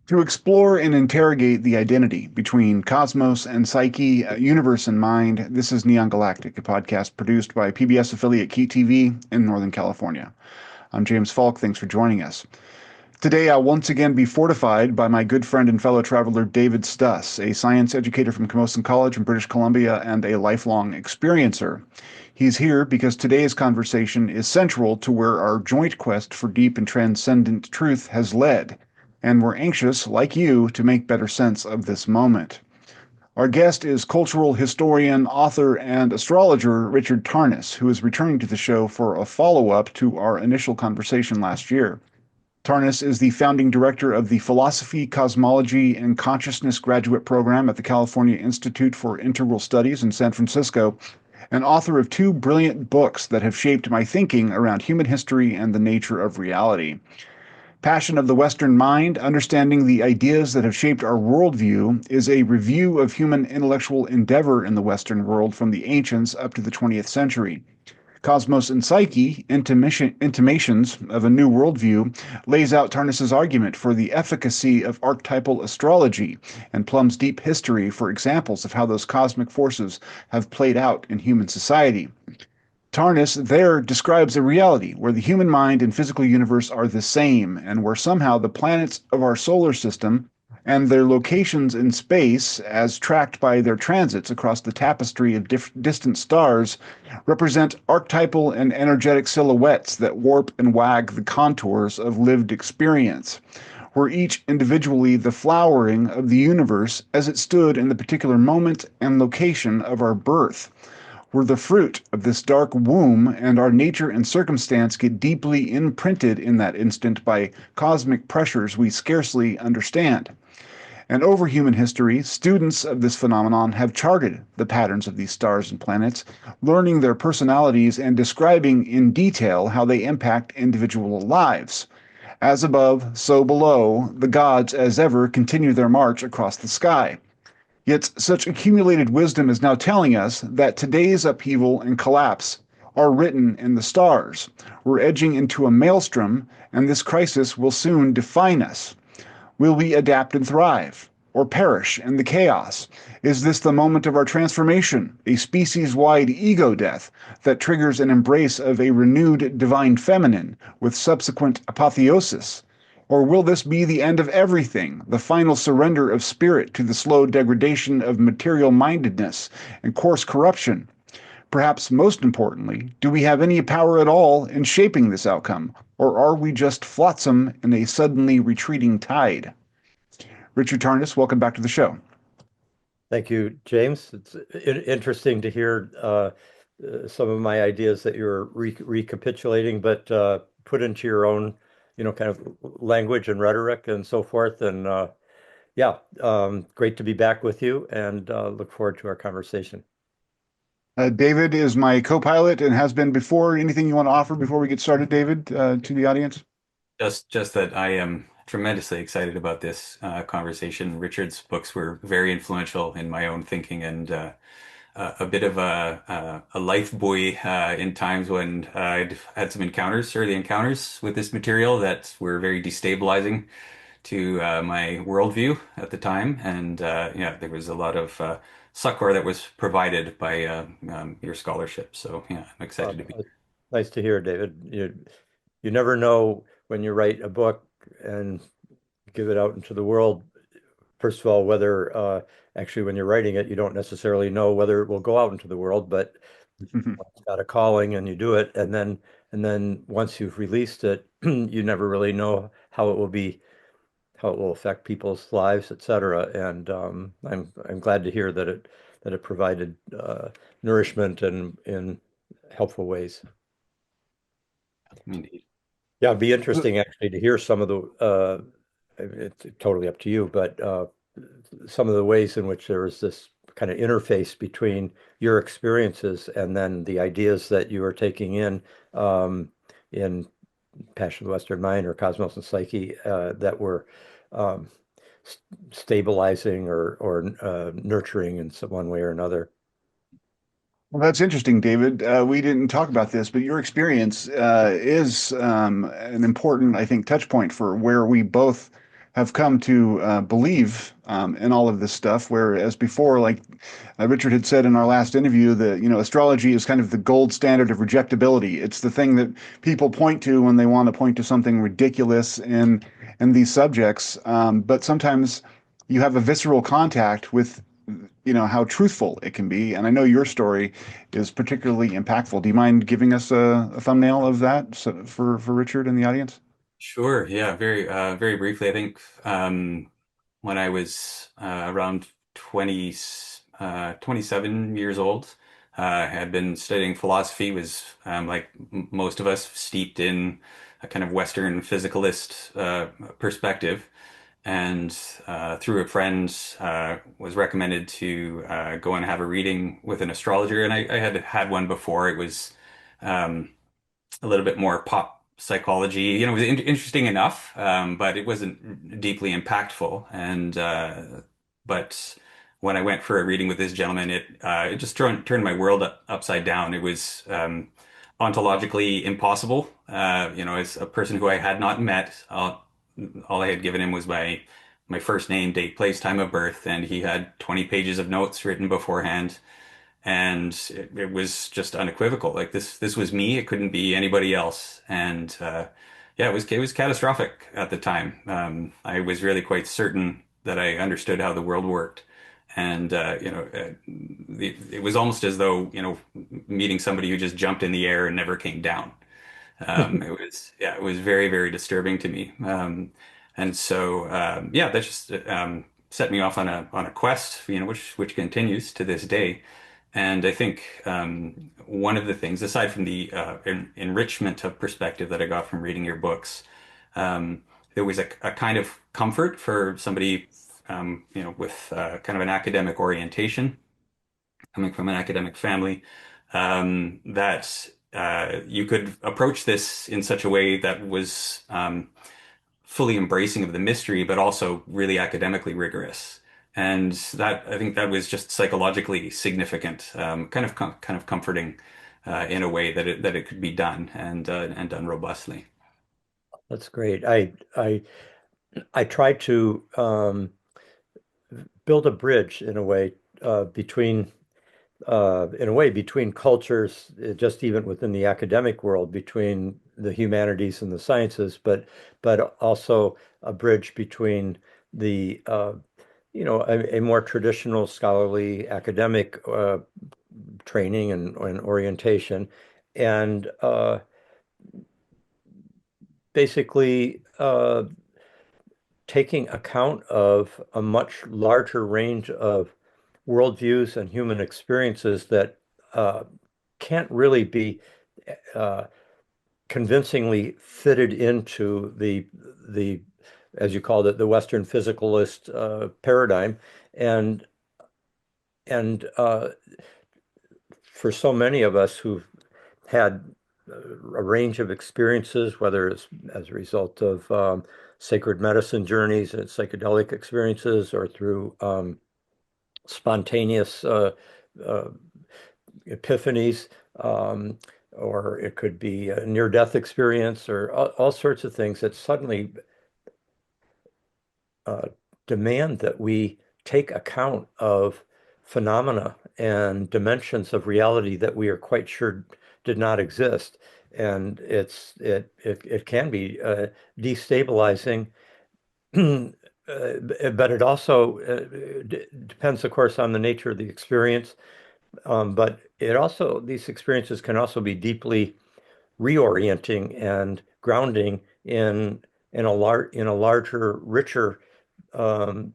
To explore and interrogate the identity between cosmos and psyche, universe and mind, this is Neon Galactic, a podcast produced by PBS affiliate Key TV in Northern California. I'm James Falk. Thanks for joining us. Today, I'll once again be fortified by my good friend and fellow traveler David Stuss, a science educator from Camosun College in British Columbia and a lifelong experiencer. He's here because today's conversation is central to where our joint quest for deep and transcendent truth has led, and we're anxious, like you, to make better sense of this moment. Our guest is cultural historian, author, and astrologer Richard Tarnas, who is returning to the show for a follow-up to our initial conversation last year. Tarnas is the founding director of the Philosophy, Cosmology, and Consciousness graduate program at the California Institute for Integral Studies in San Francisco, and author of two brilliant books that have shaped my thinking around human history and the nature of reality. Passion of the Western Mind, Understanding the Ideas That Have Shaped Our Worldview, is a review of human intellectual endeavor in the Western world from the ancients up to the 20th century. Cosmos and Psyche, Intimations of a New Worldview, lays out Tarnas's argument for the efficacy of archetypal astrology and plumbs deep history for examples of how those cosmic forces have played out in human society. Tarnas there describes a reality where the human mind and physical universe are the same, and where somehow the planets of our solar system and their locations in space, as tracked by their transits across the tapestry of distant stars, represent archetypal and energetic silhouettes that warp and wag the contours of lived experience. We're each individually the flowering of the universe as it stood in the particular moment and location of our birth. We're the fruit of this dark womb, and our nature and circumstance get deeply imprinted in that instant by cosmic pressures we scarcely understand. And over human history, students of this phenomenon have charted the patterns of these stars and planets, learning their personalities and describing in detail how they impact individual lives. As above, so below, the gods as ever continue their march across the sky. Yet such accumulated wisdom is now telling us that today's upheaval and collapse are written in the stars. We're edging into a maelstrom, and this crisis will soon define us. Will we adapt and thrive, or perish in the chaos? Is this the moment of our transformation, a species-wide ego death that triggers an embrace of a renewed divine feminine with subsequent apotheosis? Or will this be the end of everything, the final surrender of spirit to the slow degradation of material-mindedness and coarse corruption? Perhaps most importantly, do we have any power at all in shaping this outcome, or are we just flotsam in a suddenly retreating tide? Richard Tarnas, welcome back to the show. Thank you, James. It's interesting to hear some of my ideas that you're recapitulating, but put into your own, kind of language and rhetoric and so forth. And great to be back with you, and look forward to our conversation. David is my co-pilot and has been before. Anything you want to offer before we get started, David, to the audience? Just that I am tremendously excited about this conversation. Richard's books were very influential in my own thinking, and a bit of a life buoy in times when I'd had some early encounters with this material that were very destabilizing to my worldview at the time. And there was a lot of succor that was provided by your scholarship. So yeah, I'm excited to be here. Nice to hear, David. You never know when you write a book and give it out into the world. First of all, whether actually when you're writing it, you don't necessarily know whether it will go out into the world, but you've got a calling and you do it, and then once you've released it, you never really know how it will affect people's lives, etc. And I'm glad to hear that it provided nourishment and in helpful ways. Indeed. Yeah, it'd be interesting actually to hear some of the. It's totally up to you, but some of the ways in which there is this kind of interface between your experiences and then the ideas that you are taking in Passion of the Western Mind or Cosmos and Psyche that were stabilizing or nurturing in some one way or another. Well, that's interesting, David. We didn't talk about this, but your experience is an important, I think, touch point for where we both have come to believe in all of this stuff, whereas before, like Richard had said in our last interview, that astrology is kind of the gold standard of rejectability. It's the thing that people point to when they want to point to something ridiculous in these subjects. But sometimes you have a visceral contact with how truthful it can be. And I know your story is particularly impactful. Do you mind giving us a thumbnail of that for Richard and the audience? Sure. Yeah. Very briefly. I think when I was around 20, 27 years old, I had been studying philosophy, was like most of us steeped in a kind of Western physicalist perspective. And through a friend, was recommended to go and have a reading with an astrologer. And I had had one before. It was um, a little bit more pop psychology. It was interesting enough, but it wasn't deeply impactful. And but when I went for a reading with this gentleman, it just turned my world upside down. It was ontologically impossible. As a person who I had not met, all I had given him was my first name, date, place, time of birth, and he had 20 pages of notes written beforehand, and it was just unequivocal. Like this was me. It couldn't be anybody else. And yeah, it was catastrophic at the time. I was really quite certain that I understood how the world worked. And it was almost as though meeting somebody who just jumped in the air and never came down. It was very, very disturbing to me. And so yeah, that just set me off on a quest, which continues to this day. And I think one of the things, aside from the enrichment of perspective that I got from reading your books, there was a kind of comfort for somebody, with kind of an academic orientation, coming from an academic family, that you could approach this in such a way that was fully embracing of the mystery, but also really academically rigorous. And that I think that was just psychologically significant, kind of comforting in a way that it could be done and done robustly. That's great. I try to build a bridge in a way between between cultures, just even within the academic world, between the humanities and the sciences, but also a bridge between the a more traditional scholarly academic training and orientation, and basically taking account of a much larger range of worldviews and human experiences that uh, can't really be uh, convincingly fitted into the as you called it, the Western physicalist paradigm, and and for so many of us who've had a range of experiences, whether it's as a result of sacred medicine journeys and psychedelic experiences, or through spontaneous uh, epiphanies, or it could be a near-death experience, or all sorts of things that suddenly uh, demand that we take account of phenomena and dimensions of reality that we are quite sure did not exist. And it can be destabilizing, but it also depends, of course, on the nature of the experience. But it also these experiences can also be deeply reorienting and grounding in a larger, richer um,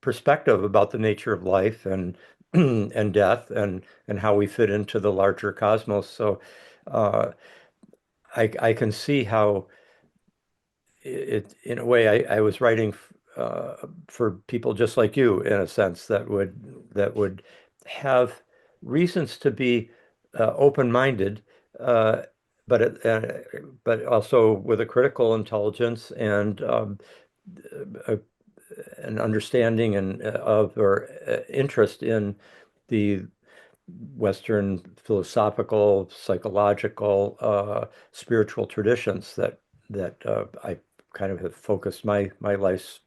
perspective about the nature of life and and death and how we fit into the larger cosmos. So uh, I can see how in a way I was writing for people just like you in a sense that would have reasons to be open-minded, uh, but also with a critical intelligence and a, an understanding and of or interest in the Western philosophical, psychological, spiritual traditions that I kind of have focused my life's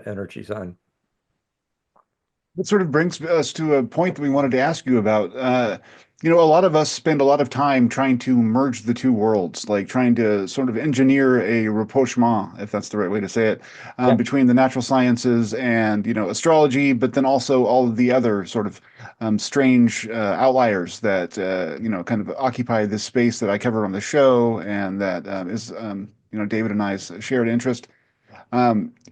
energies on. That sort of brings us to a point that we wanted to ask you about. A lot of us spend a lot of time trying to merge the two worlds, like trying to sort of engineer a rapprochement, if that's the right way to say it, Yeah. between the natural sciences and, astrology, but then also all of the other sort of strange outliers that, kind of occupy this space that I cover on the show and that is, David and I's shared interest.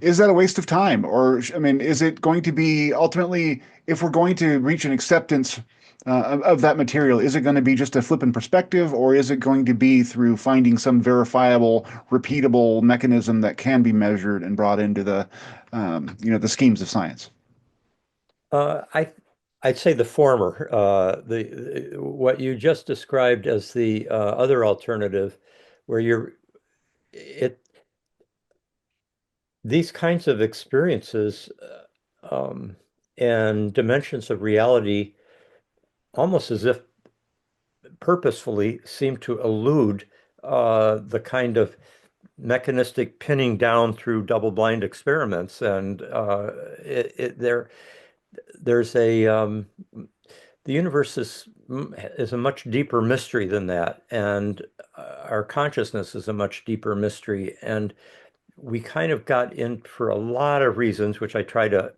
Is that a waste of time? Or, I mean, is it going to be ultimately, if we're going to reach an acceptance of that material, is it going to be just a flip in perspective, or is it going to be through finding some verifiable, repeatable mechanism that can be measured and brought into the schemes of science? I'd say the former. What you just described as the other alternative, where it these kinds of experiences and dimensions of reality, almost as if purposefully, seem to elude the kind of mechanistic pinning down through double-blind experiments, and there's the universe is a much deeper mystery than that, and our consciousness is a much deeper mystery, and we kind of got in for a lot of reasons, which I try to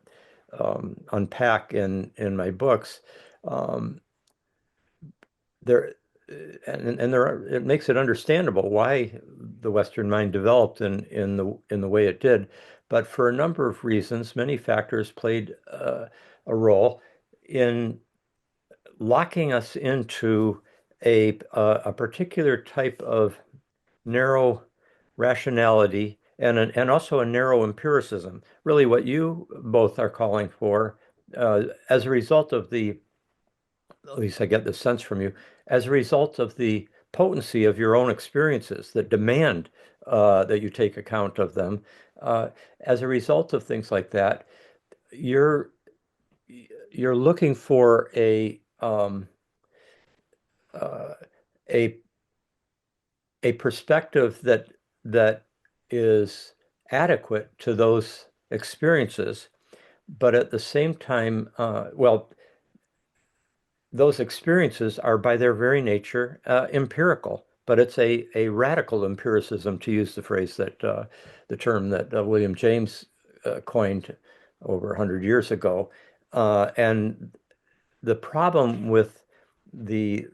unpack in my books. Um, there and it makes it understandable why the Western mind developed in the way it did. But for a number of reasons, many factors played a role in locking us into a particular type of narrow rationality and also a narrow empiricism. Really, what you both are calling for, as a result of at least I get the sense from you, as a result of the potency of your own experiences that demand that you take account of them. Uh, as a result of things like that, you're you're looking for uh, a a perspective that is adequate to those experiences, but at the same time, well, those experiences are by their very nature empirical, but it's a radical empiricism, to use the term that William James coined over 100 years ago. And the problem with the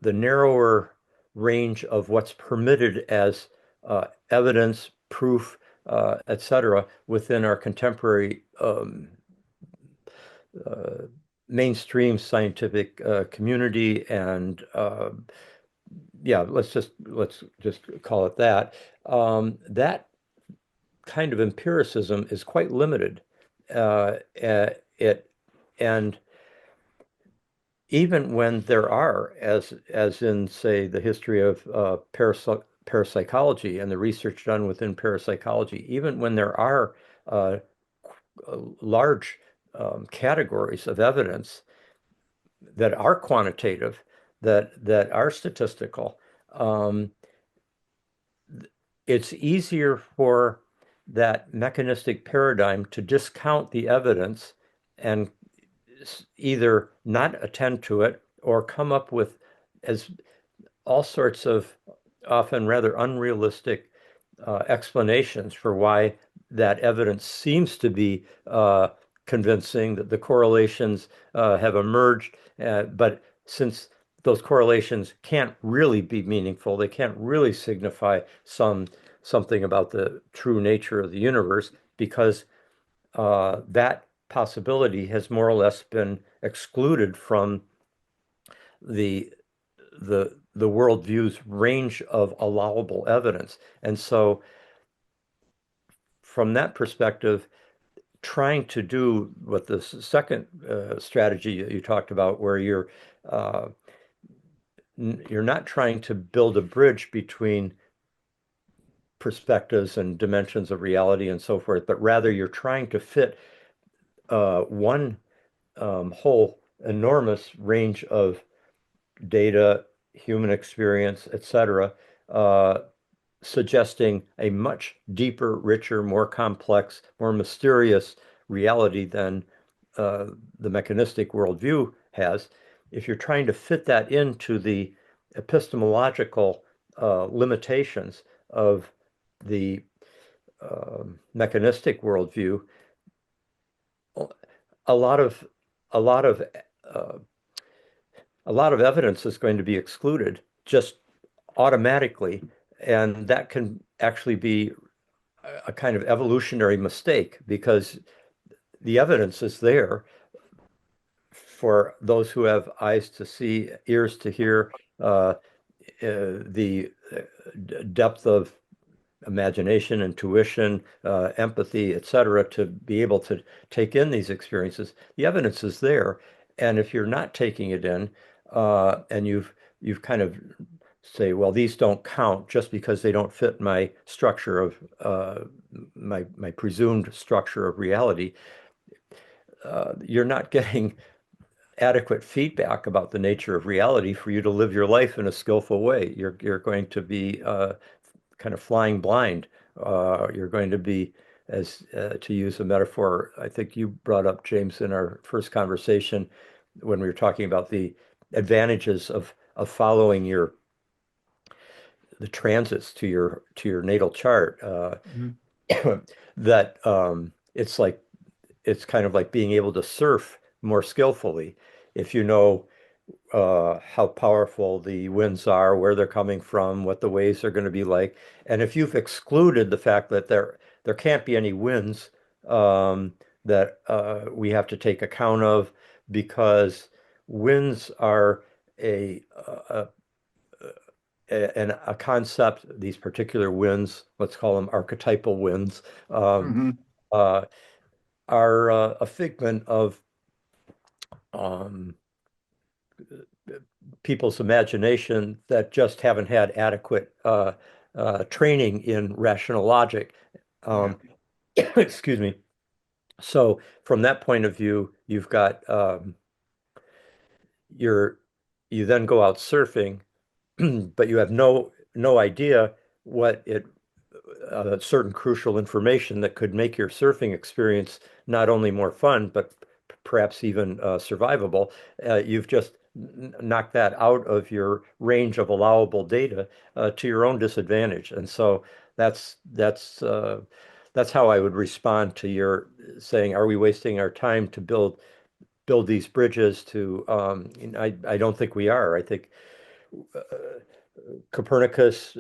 narrower range of what's permitted as evidence, proof, etc., within our contemporary uh, mainstream scientific community, and yeah, let's just call it that. That kind of empiricism is quite limited. It and even when there are, as in, say, the history of parapsychology and the research done within parapsychology, even when there are uh, large categories of evidence that are quantitative, that are statistical, um, it's easier for that mechanistic paradigm to discount the evidence and either not attend to it or come up with as all sorts of often rather unrealistic explanations for why that evidence seems to be convincing, that the correlations have emerged, but since those correlations can't really be meaningful, they can't really signify something about the true nature of the universe, because that possibility has more or less been excluded from the the worldview's range of allowable evidence. And so from that perspective, trying to do what the second strategy you talked about, where uh, you're not trying to build a bridge between perspectives and dimensions of reality and so forth, but rather you're trying to fit one whole enormous range of data, human experience, etc., suggesting a much deeper, richer, more complex, more mysterious reality than the mechanistic worldview has. If you're trying to fit that into the epistemological limitations of the mechanistic worldview, a lot of a lot of uh, a lot of evidence is going to be excluded just automatically, and that can actually be a kind of evolutionary mistake because the evidence is there for those who have eyes to see, ears to hear, the depth of imagination, intuition, empathy, etc., to be able to take in these experiences. The evidence is there, and if you're not taking it in, and you've kind of say, well, these don't count just because they don't fit my structure of my presumed structure of reality, you're not getting adequate feedback about the nature of reality for you to live your life in a skillful way. You're going to be kind of flying blind. You're going to be, as to use a metaphor, I think you brought up, James, in our first conversation when we were talking about the advantages of following the transits to your natal chart. Mhm. That it's kind of like being able to surf more skillfully if you know how powerful the winds are, where they're coming from, what the waves are going to be like. And if you've excluded the fact that there can't be any winds that we have to take account of because winds are a, a concept, these particular winds, let's call them archetypal winds, um, Mhm. uh, are a figment of um, people's imagination that just haven't had adequate training in rational logic. Yeah. Um, excuse me. So from that point of view, you've got your you then go out surfing, but you have no idea what it certain crucial information that could make your surfing experience not only more fun, but perhaps even survivable. You've just knocked that out of your range of allowable data to your own disadvantage. And so that's how I would respond to your saying, are we wasting our time to build these bridges to I don't think we are. I think uh, Copernicus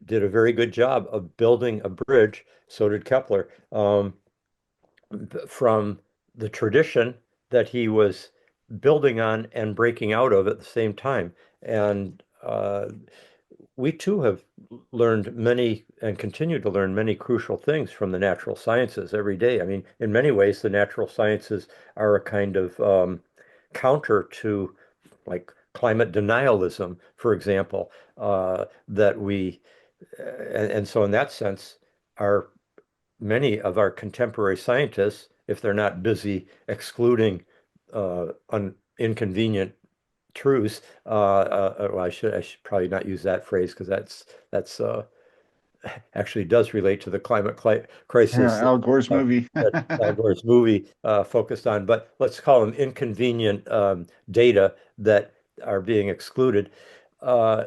did a very good job of building a bridge. So did Kepler, from the tradition that he was building on and breaking out of at the same time. And we too have learned many and continue to learn many crucial things from the natural sciences every day. I mean, in many ways, the natural sciences are a kind of counter to like climate denialism, for example, that we and so in that sense, our many of our contemporary scientists, if they're not busy excluding inconvenient truths, well, I should probably not use that phrase because that's actually does relate to the Yeah, crisis Al Gore's uh, movie. that Al Gore's movie focused on. But let's call them inconvenient data that are being excluded. Uh,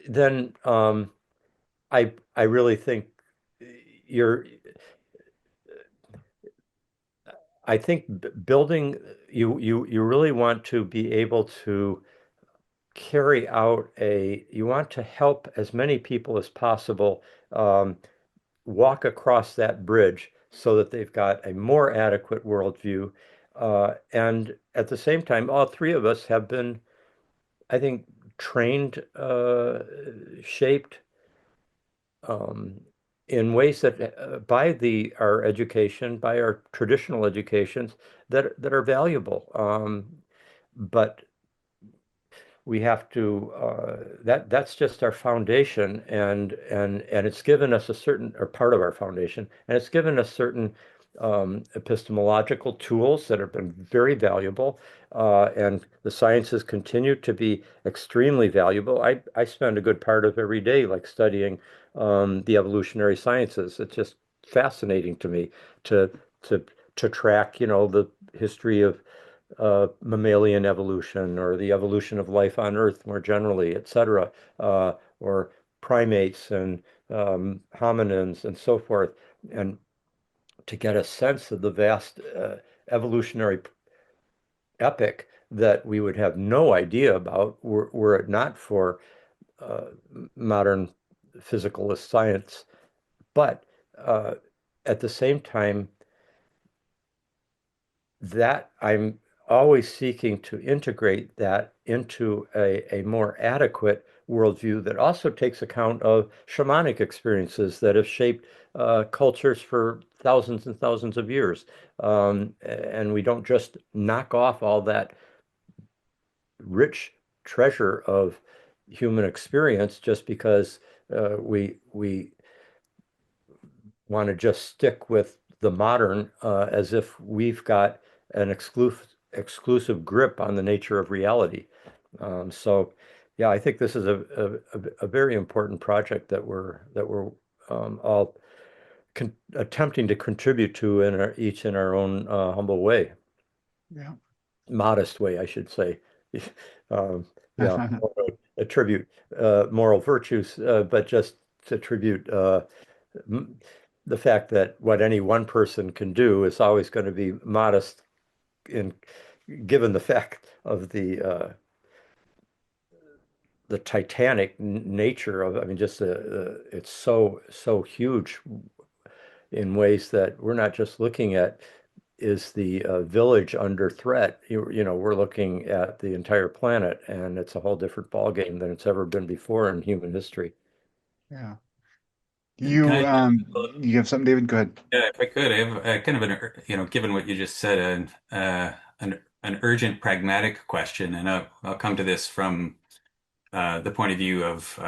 then I really think you're I think building you really want to be able to carry out you want to help as many people as possible um, walk across that bridge so that they've got a more adequate worldview. And at the same time, all three of us have been, I think, trained, shaped um, in ways that by our education, by our traditional educations, that are valuable. But we have to that's just our foundation, and it's given us a certain or part of our foundation, and it's given us certain epistemological tools that have been very valuable, and the sciences continue to be extremely valuable. I spend a good part of every day like studying the evolutionary sciences. It's just fascinating to me to to to track, the history of mammalian evolution or the evolution of life on Earth more generally, et cetera, or primates and hominins and so forth, and to get a sense of the vast evolutionary epic that we would have no idea about were it not for uh, modern physicalist science. But uh, at the same time, that I'm always seeking to integrate that into a more adequate worldview that also takes account of shamanic experiences that have shaped cultures for thousands and thousands of years. And we don't just knock off all that rich treasure of human experience just because we want to just stick with the modern as if we've got an exclusive grip on the nature of reality. So, yeah, I think this is a very important project that we're all attempting to contribute to each in our own humble way, Yeah. modest way, I should say. Um, yeah, attribute moral virtues, but just to attribute the fact that what any one person can do is always going to be modest in given the fact of the titanic nature of, I mean, just it's so huge in ways that we're not just looking at is the village under threat. We're looking at the entire planet, and it's a whole different ballgame than it's ever been before in human history. Yeah. Can I, You have something, David? Go ahead. yeah, if I could, I have kind of given what you just said, an urgent pragmatic question, and I'll come to this from the point of view of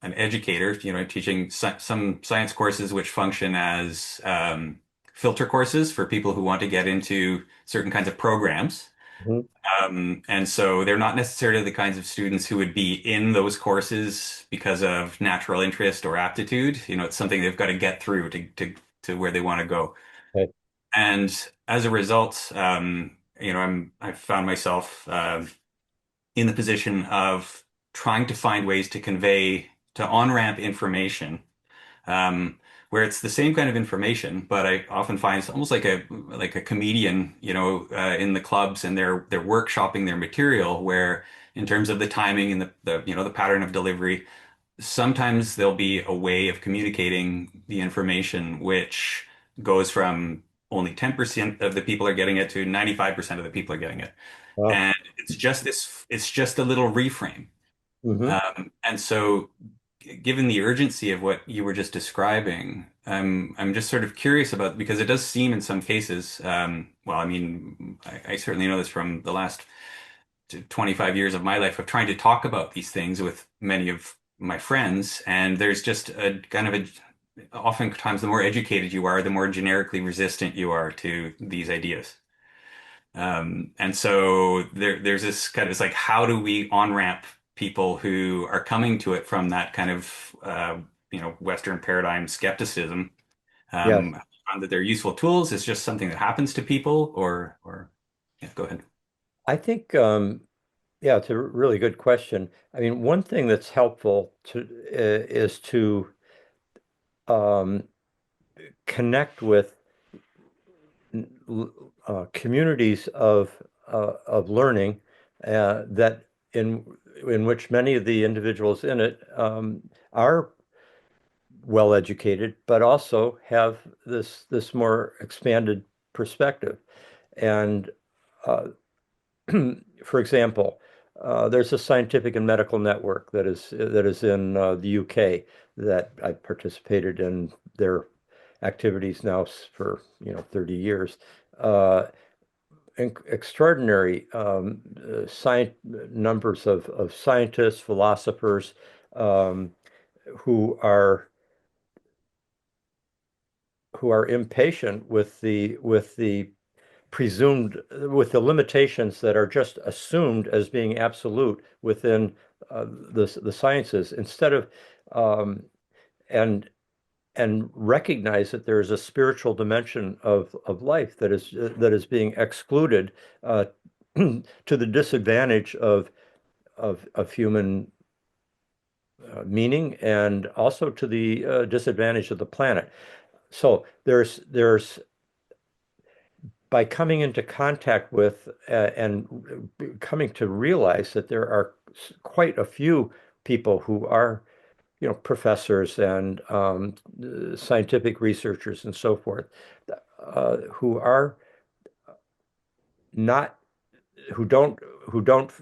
an educator, teaching some science courses which function as filter courses for people who want to get into certain kinds of programs. Mhm. And so they're not necessarily the kinds of students who would be in those courses because of natural interest or aptitude. It's something they've got to get through to where they want to go. Okay. And as a result, I found myself in the position of trying to find ways to convey, to on-ramp information, um, where it's the same kind of information, but I often find it's almost like a comedian, in the clubs, and they're workshopping their material, where in terms of the timing and the pattern of delivery, sometimes there'll be a way of communicating the information which goes from only 10% of the people are getting it to 95% of the people are getting it. Wow. And it's just a little reframe. Hmm. And so given the urgency of what you were just describing, I'm just sort of curious about, because it does seem in some cases, well, I mean, I certainly know this from the last 25 years of my life of trying to talk about these things with many of my friends, and there's just a kind of oftentimes the more educated you are, the more generically resistant you are to these ideas. And so there's this kind of, it's like, how do we on-ramp people who are coming to it from that kind of, Western paradigm skepticism? Yes. I found that they're useful tools. It's just something that happens to people, yeah, go ahead. I think, yeah, it's a really good question. I mean, one thing that's helpful is to um, connect with communities of learning that in which many of the individuals in it are well educated, but also have this more expanded perspective. And uh, for example, there's a scientific and medical network that is in the UK that I participated in their activities now for 30 years. Uh, Extraordinary science numbers of scientists, philosophers um, who are who are impatient with the presumed with the limitations that are just assumed as being absolute within the sciences, instead of and recognize that there is a spiritual dimension of life that is being excluded to the disadvantage of human meaning, and also to the disadvantage of the planet. So there's by coming into contact with and coming to realize that there are quite a few people who are, professors and scientific researchers and so forth, who are not, who don't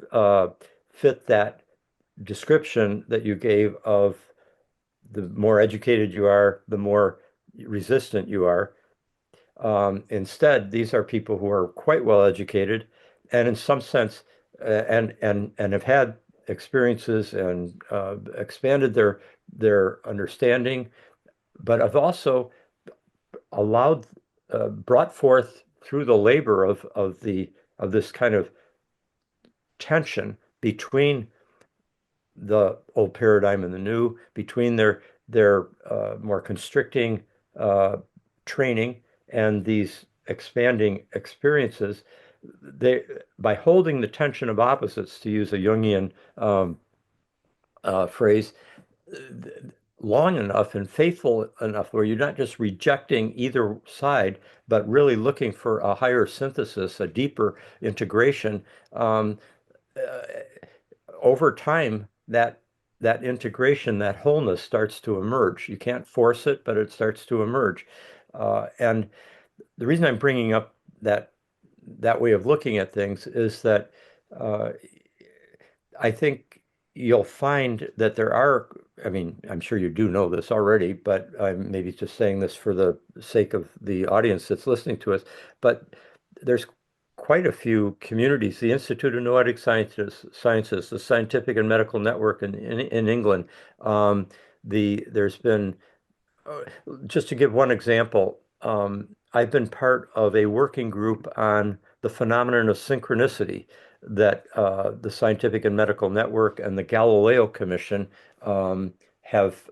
fit that description that you gave of the more educated you are, the more resistant you are. Instead, these are people who are quite well educated, and in some sense, and have had experiences and expanded their understanding, but have also allowed, brought forth through the labor of this kind of tension between the old paradigm and the new, between their more constricting training and these expanding experiences. They, by holding the tension of opposites, to use a Jungian phrase, long enough and faithful enough where you're not just rejecting either side, but really looking for a higher synthesis, a deeper integration. Uh, Over time, that integration, that wholeness starts to emerge. You can't force it, but it starts to emerge. And the reason I'm bringing up that way of looking at things is that uh, I think you'll find that there are, I mean, I'm sure you do know this already, but I'm maybe just saying this for the sake of the audience that's listening to us, but there's quite a few communities, the Institute of Noetic Sciences, the Scientific and Medical Network in England. There's been, uh, just to give one example, I've been part of a working group on the phenomenon of synchronicity that the Scientific and Medical Network and the Galileo Commission have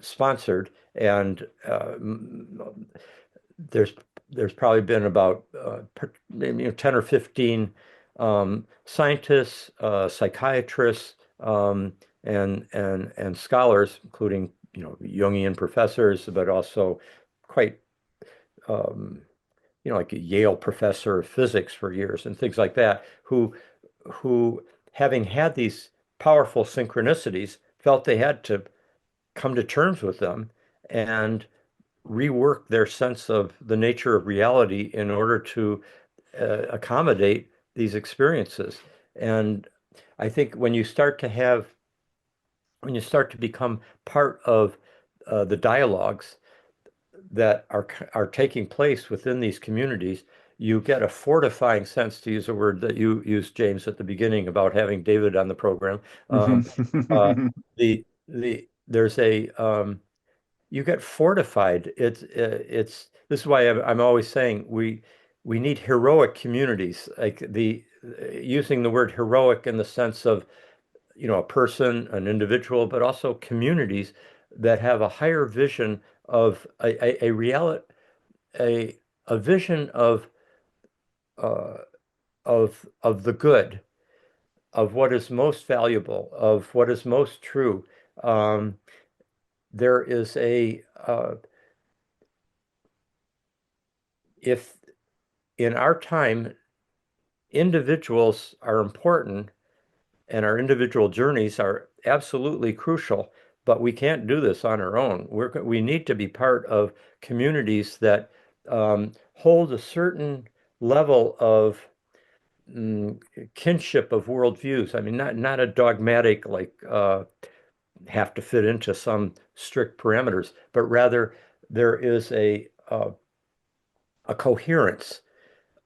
sponsored. And there's there's probably been about 10 or 15 scientists, psychiatrists, and scholars, including Jungian professors, but also quite like a Yale professor of physics for years and things like that, who having had these powerful synchronicities, felt they had to come to terms with them and rework their sense of the nature of reality in order to accommodate these experiences. And I think when you start to become part of the dialogues that are taking place within these communities, you get a fortifying sense, to use a word that you used, James, at the beginning about having David on the program. Uh, there's a you get fortified. It's this is why I'm always saying we need heroic communities, like the using the word heroic in the sense of a person, an individual, but also communities that have a higher vision of a reality, a vision uh, of the good, of what is most valuable, of what is most true. Um, there is a if in our time individuals are important and our individual journeys are absolutely crucial, but we can't do this on our own. We need to be part of communities that hold a certain level of kinship of worldviews. I mean, not a dogmatic, like have to fit into some strict parameters, but rather there is a coherence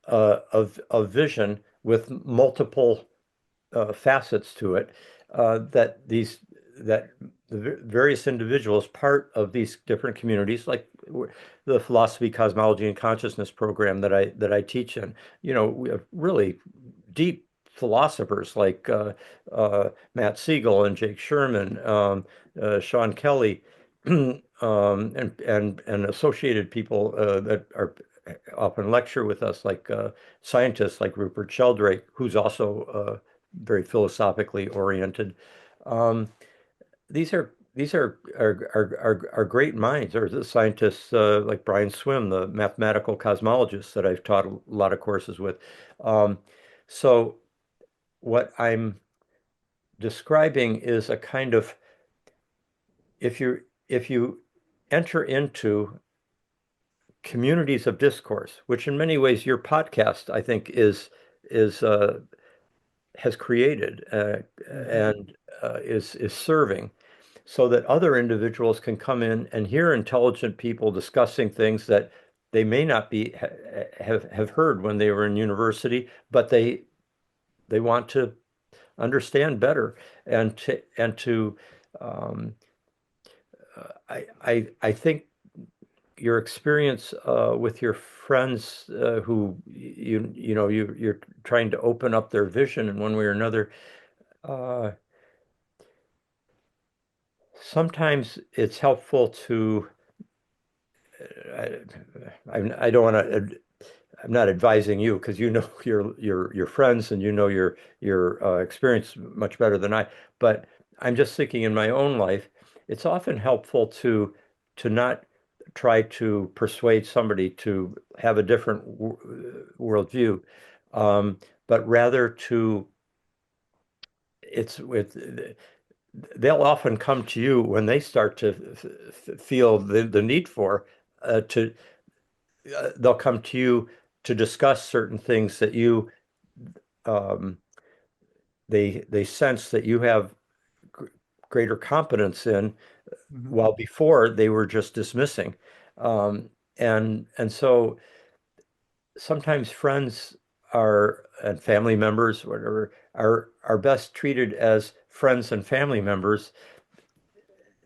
of vision with multiple facets to it, that the various individuals part of these different communities, like the philosophy, cosmology, and consciousness program that I teach in. We have really deep philosophers like Matt Siegel and Jake Sherman, Sean Kelly, and associated people that are often lecture with us, like scientists like Rupert Sheldrake, who's also very philosophically oriented. Um, these are great minds. Or the scientists like Brian Swim, the mathematical cosmologist that I've taught a lot of courses with. Um, so what I'm describing is a kind of, if you enter into communities of discourse, which in many ways your podcast, I think, is has created and is serving, so that other individuals can come in and hear intelligent people discussing things that they may not be have heard when they were in university, but they want to understand better, and to um, I think your experience with your friends who you're trying to open up their vision in one way or another. Uh, Sometimes it's helpful to. I, I don't want to. I'm not advising you because you know your friends and you know your experience much better than I. But I'm just thinking in my own life, it's often helpful to not try to persuade somebody to have a different worldview, but rather to it's with they'll often come to you when they start to feel the need for to they'll come to you to discuss certain things that you um, they sense that you have gr- greater competence in, Mhm. while before they were just dismissing. And so sometimes friends are and family members, whatever, are best treated as friends and family members,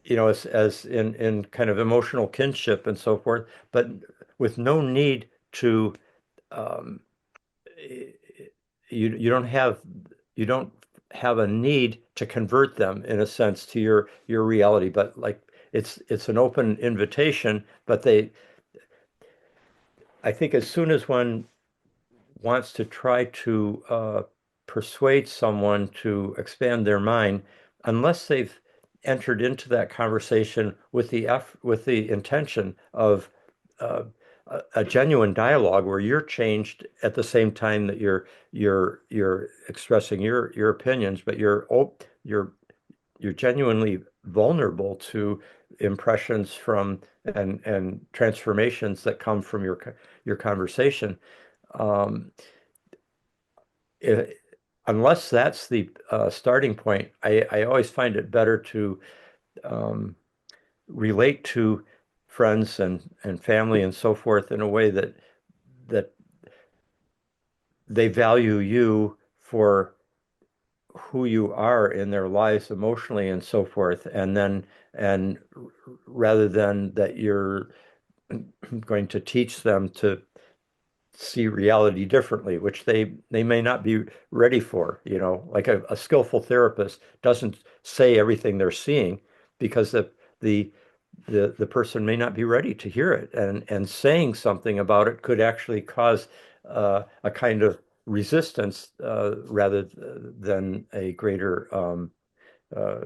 as in kind of emotional kinship and so forth, but with no need to um, you don't have a need to convert them in a sense to your reality, but like it's an open invitation. But I think as soon as one wants to try to persuade someone to expand their mind, unless they've entered into that conversation with the intention of uh, a genuine dialogue where you're changed at the same time that you're expressing your opinions, but you're genuinely vulnerable to impressions from and transformations that come from your conversation. Um, if, unless that's the starting point, I always find it better to um, relate to friends and family and so forth in a way that they value you for who you are in their lives emotionally and so forth, and rather than that you're going to teach them to see reality differently, which they may not be ready for. Like a skillful therapist doesn't say everything they're seeing because the the person may not be ready to hear it, and saying something about it could actually cause a kind of resistance rather than a greater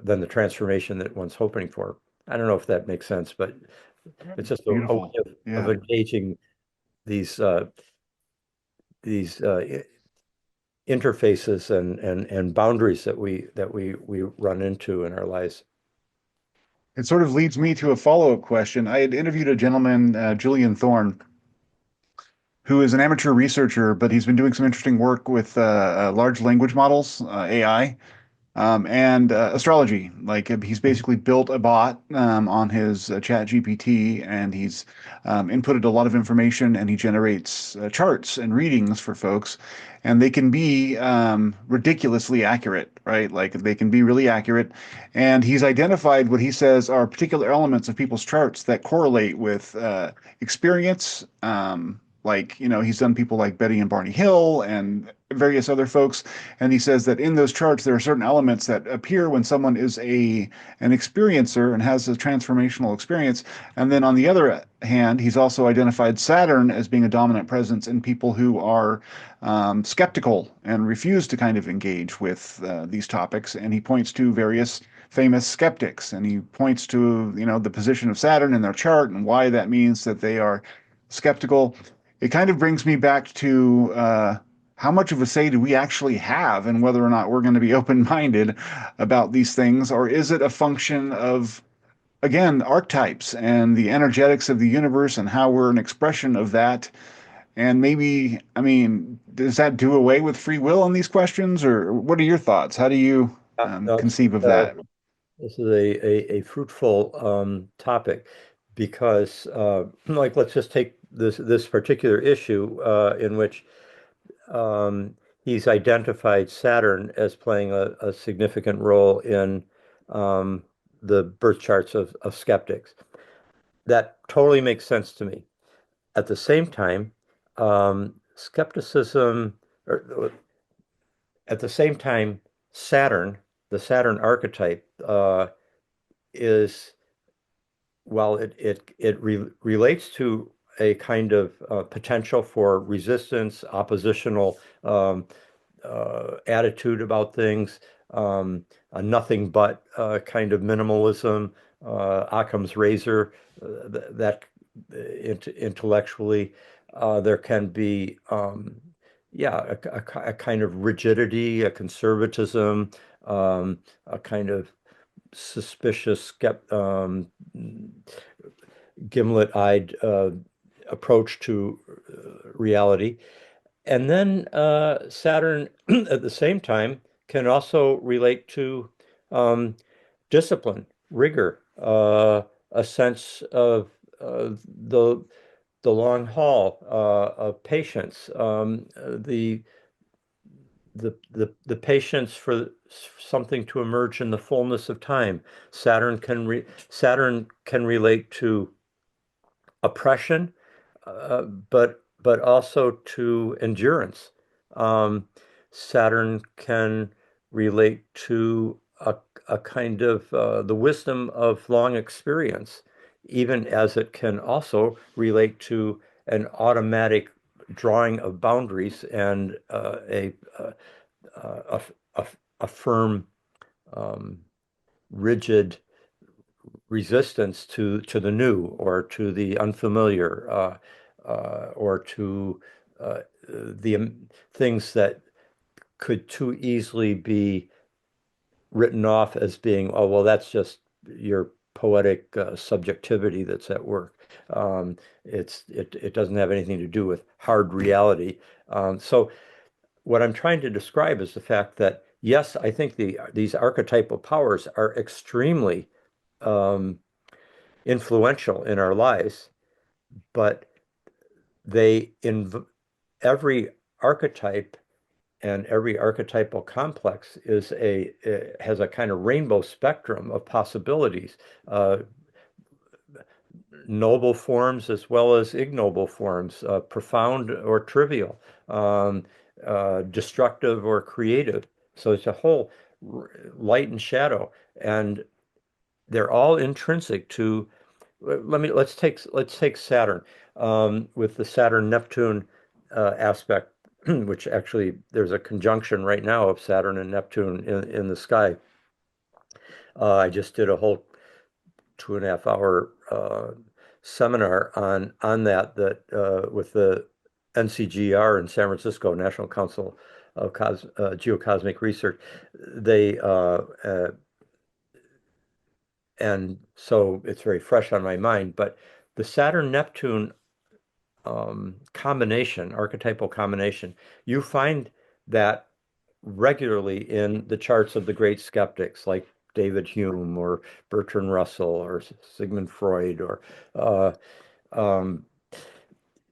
than the transformation that one's hoping for. I don't know if that makes sense, but it's just a way Beautiful. of Yeah. engaging these uh, these interfaces and boundaries that we run into in our lives. It sort of leads me to a follow-up question. I had interviewed a gentleman, Julian Thorne, who is an amateur researcher, but he's been doing some interesting work with large language models, AI. and astrology. Like he's basically built a bot on his chat GPT, and he's inputted a lot of information, and he generates charts and readings for folks, and they can be ridiculously accurate, right? Like they can be really accurate, and he's identified what he says are particular elements of people's charts that correlate with experience. Like, he's done people like Betty and Barney Hill and various other folks, and he says that in those charts there are certain elements that appear when someone is an experiencer and has a transformational experience. And then on the other hand, he's also identified Saturn as being a dominant presence in people who are skeptical and refuse to kind of engage with these topics. And he points to various famous skeptics, and he points to the position of Saturn in their chart and why that means that they are skeptical. It kind of brings me back to how much of a say do we actually have in whether or not we're going to be open-minded about these things, or is it a function of, again, archetypes and the energetics of the universe and how we're an expression of that? And maybe, I mean, does that do away with free will on these questions, or what are your thoughts? How do you That's, conceive of that? this is a fruitful topic because, like, let's just take this particular issue in which he's identified Saturn as playing a significant role in the birth charts of skeptics. That totally makes sense to me. At the same time, skepticism, or at the same time, Saturn, the Saturn archetype, is, while it relates to a kind of potential for resistance, oppositional attitude about things, a nothing but kind of minimalism, Occam's razor, that intellectually there can be, yeah, a kind of rigidity, a conservatism, a kind of suspicious, gimlet-eyed approach to reality. And then Saturn, at the same time, can also relate to discipline, rigor, a sense of the long haul, of patience, the patience for something to emerge in the fullness of time. Saturn can relate to oppression, but also to endurance. Um, Saturn can relate to a kind of the wisdom of long experience, even as it can also relate to an automatic drawing of boundaries and a, a, a firm, um, rigid resistance to the new or to the unfamiliar, or to the things that could too easily be written off as being, oh, well, that's just your poetic subjectivity that's at work. It doesn't have anything to do with hard reality. So what I'm trying to describe is the fact that, yes, I think these archetypal powers are extremely um, influential in our lives, but they in every archetype and every archetypal complex has a kind of rainbow spectrum of possibilities, uh, noble forms as well as ignoble forms, profound or trivial, destructive or creative. So it's a whole light and shadow, and they're all intrinsic to. Let's take Saturn, with the Saturn Neptune aspect, which actually there's a conjunction right now of Saturn and Neptune in the sky. I just did a whole 2.5 hour seminar on that with the NCGR in San Francisco, National Council of Geocosmic Research. They and so it's very fresh on my mind. But the Saturn Neptune combination, archetypal combination, you find that regularly in the charts of the great skeptics like David Hume or Bertrand Russell or Sigmund Freud or uh, um,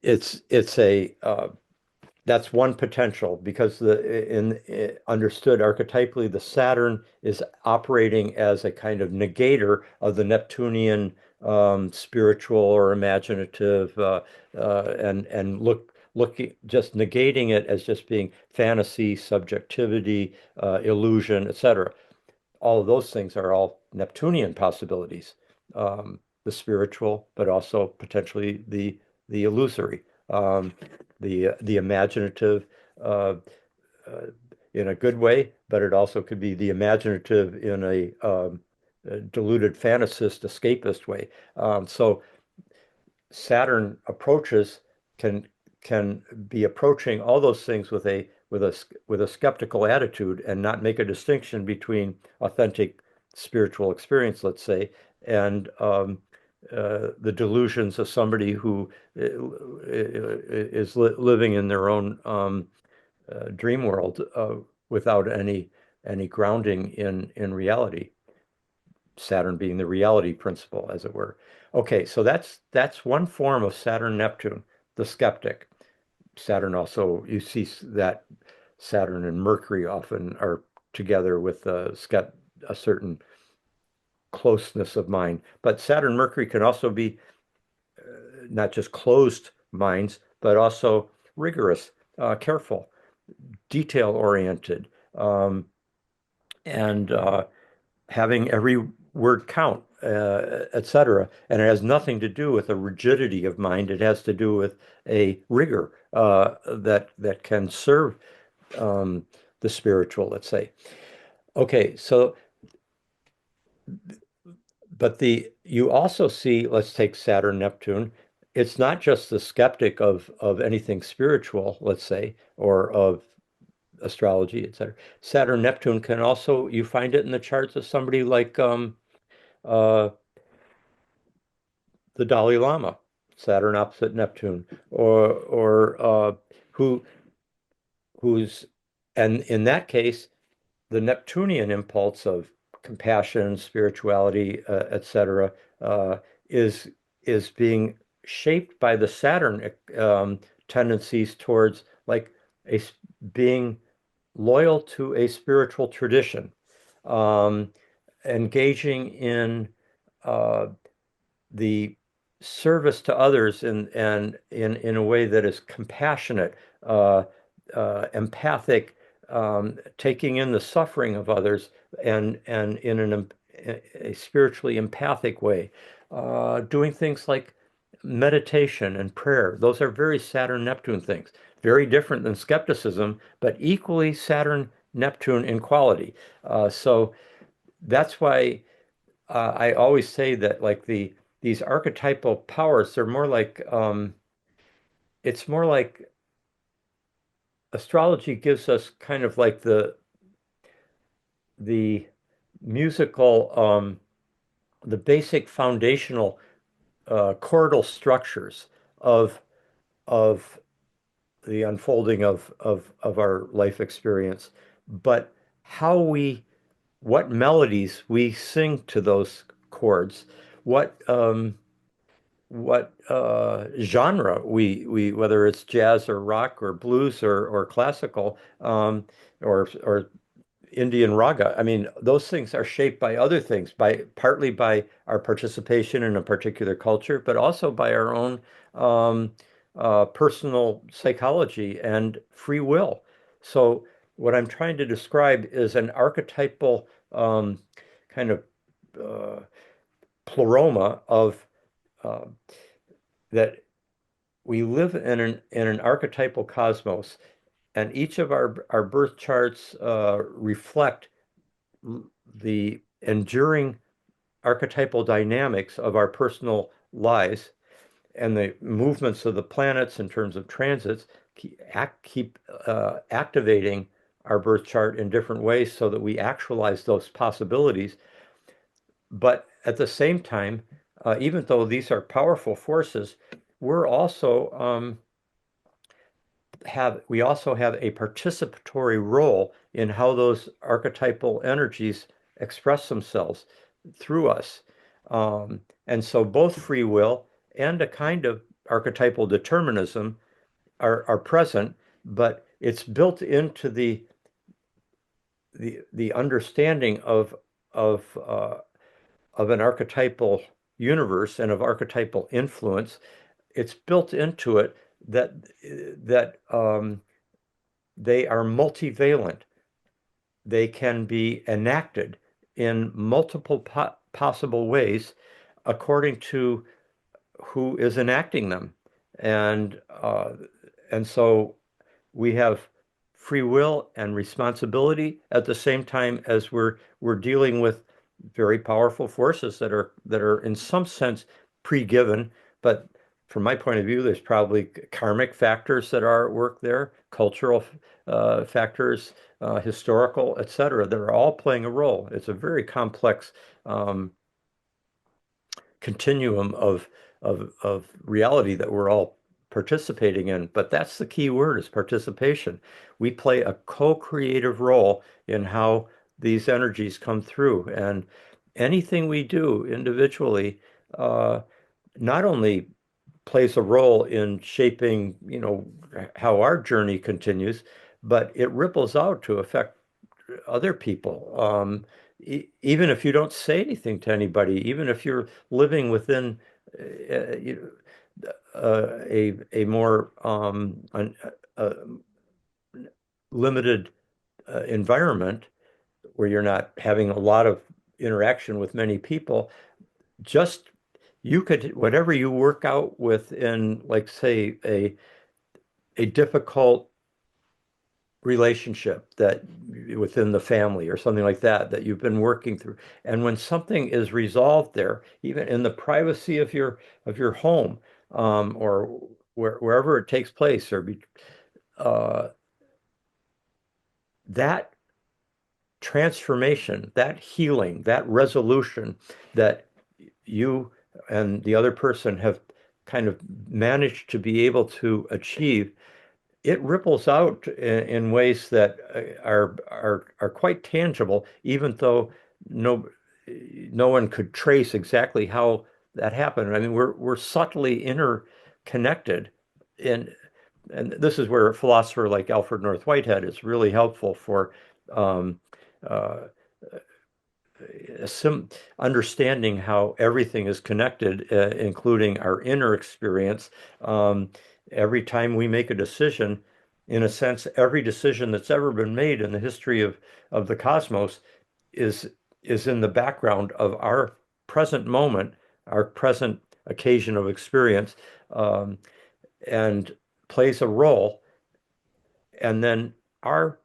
it's a that's one potential because understood archetypally, the Saturn is operating as a kind of negator of the Neptunian spiritual or imaginative, and looking just negating it as just being fantasy, subjectivity, illusion, etc. All of those things are all Neptunian possibilities, the spiritual, but also potentially the illusory, the imaginative, uh, uh, in a good way, but it also could be the imaginative in a deluded fantasist, escapist way. So Saturn approaches can can be approaching all those things with a skeptical attitude and not make a distinction between authentic spiritual experience, let's say, and the delusions of somebody who is living in their own dream world without any grounding in reality. Saturn being the reality principle, as it were. Okay, so that's one form of Saturn Neptune, the skeptic. Saturn also, you see that Saturn and Mercury often are together with a certain closeness of mind. But Saturn Mercury can also be not just closed minds, but also rigorous, careful, detail oriented, and having every word count, etc. And it has nothing to do with a rigidity of mind. It has to do with a rigor that can serve um, the spiritual, let's say. Okay, so but the you also see, let's take Saturn Neptune. It's not just the skeptic of anything spiritual, let's say, or of astrology, etc. Saturn Neptune can also, you find it in the charts of somebody like uh, the Dalai Lama, Saturn opposite Neptune, or who who's and in that case, the Neptunian impulse of compassion, spirituality, etc., uh, is is being shaped by the Saturn tendencies towards like a being loyal to a spiritual tradition, um, engaging in uh, the service to others and in a way that is compassionate, uh, empathic, taking in the suffering of others and in a spiritually empathic way, doing things like meditation and prayer. Those are very Saturn Neptune things, very different than skepticism, but equally Saturn Neptune in quality. So that's why I always say that like these archetypal powers, they're more like it's more like astrology gives us kind of like the musical the basic foundational chordal structures of of the unfolding of our life experience, but how we what melodies we sing to those chords, what genre we whether it's jazz or rock or blues or classical, or Indian raga. I mean, those things are shaped by other things, by partly by our participation in a particular culture, but also by our own um, personal psychology and free will. So what I'm trying to describe is an archetypal kind of uh, pleroma of uh, that we live in an archetypal cosmos, and each of our birth charts reflect the enduring archetypal dynamics of our personal lives and the movements of the planets in terms of transits keep activating our birth chart in different ways so that we actualize those possibilities. But at the same time, even though these are powerful forces, we're also we also have a participatory role in how those archetypal energies express themselves through us. And so both free will and a kind of archetypal determinism are present, but it's built into the understanding of of an archetypal universe and of archetypal influence. It's built into it that they are multivalent. They can be enacted in multiple possible ways according to who is enacting them, and so we have free will and responsibility at the same time as we're dealing with very powerful forces that are in some sense pre-given, but from my point of view, there's probably karmic factors that are at work there, cultural factors, historical, et cetera, that are all playing a role. It's a very complex um, continuum of reality that we're all participating in. But that's the key word is participation. We play a co-creative role in how these energies come through. And anything we do individually uh, not only plays a role in shaping, how our journey continues, but it ripples out to affect other people. Even if you don't say anything to anybody, even if you're living within a more a limited environment where you're not having a lot of interaction with many people, just you could, whatever you work out with in, like, say, a difficult relationship that within the family or something like that that you've been working through, and when something is resolved there, even in the privacy of your home, or wherever it takes place, uh, that transformation, that healing, that resolution that you and the other person have kind of managed to be able to achieve, it ripples out in ways that are quite tangible, even though no one could trace exactly how that happened. I mean, we're subtly interconnected, and this is where a philosopher like Alfred North Whitehead is really helpful for um, uh, some understanding how everything is connected, including our inner experience. Every time we make a decision, in a sense, every decision that's ever been made in the history of the cosmos is is in the background of our present moment, our present occasion of experience, um, and plays a role. And then our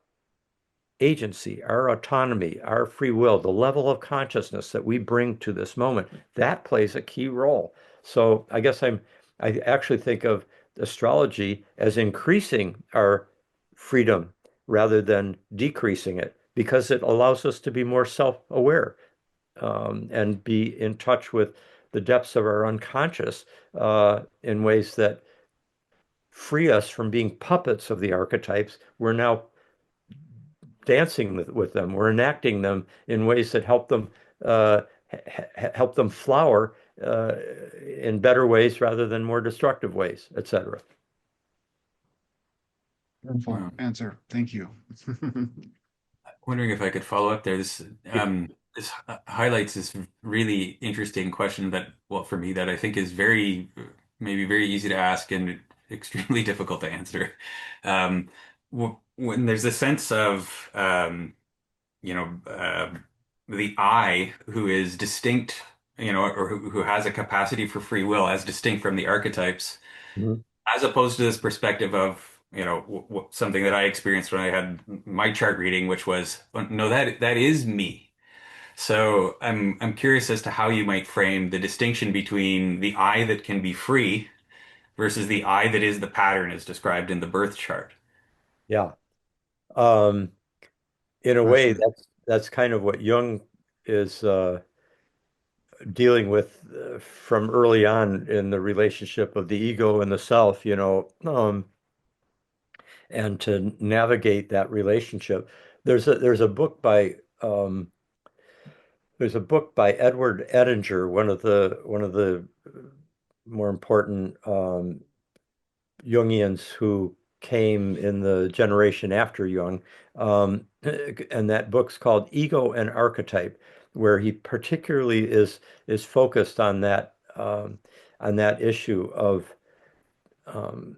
agency, our autonomy, our free will, the level of consciousness that we bring to this moment, that plays a key role. So I actually think of astrology as increasing our freedom rather than decreasing it because it allows us to be more self-aware, and be in touch with the depths of our unconscious in ways that free us from being puppets of the archetypes. We're now dancing with them. We're enacting them in ways that uh, help them flower in better ways rather than more destructive ways, etc. Wonderful Wow. answer. Thank you. Wondering if I could follow up there. This highlights this really interesting question that, well, for me, that I think is maybe very easy to ask and extremely difficult to answer. When there's a sense of, you know, the I who is distinct, or who has a capacity for free will as distinct from the archetypes, Mhm. as opposed to this perspective of, something that I experienced when I had my chart reading, which was, "Oh, no, that is me." So I'm curious as to how you might frame the distinction between the I that can be free versus the I that is the pattern as described in the birth chart. Yeah. Um, in a way, Question. that's kind of what Jung is dealing with from early on in the relationship of the ego and the self. and to navigate that relationship. Um, there's a book by Edward Edinger, one of the more important Jungians who came in the generation after Jung. And that book's called Ego and Archetype, where he particularly is focused on that issue of um,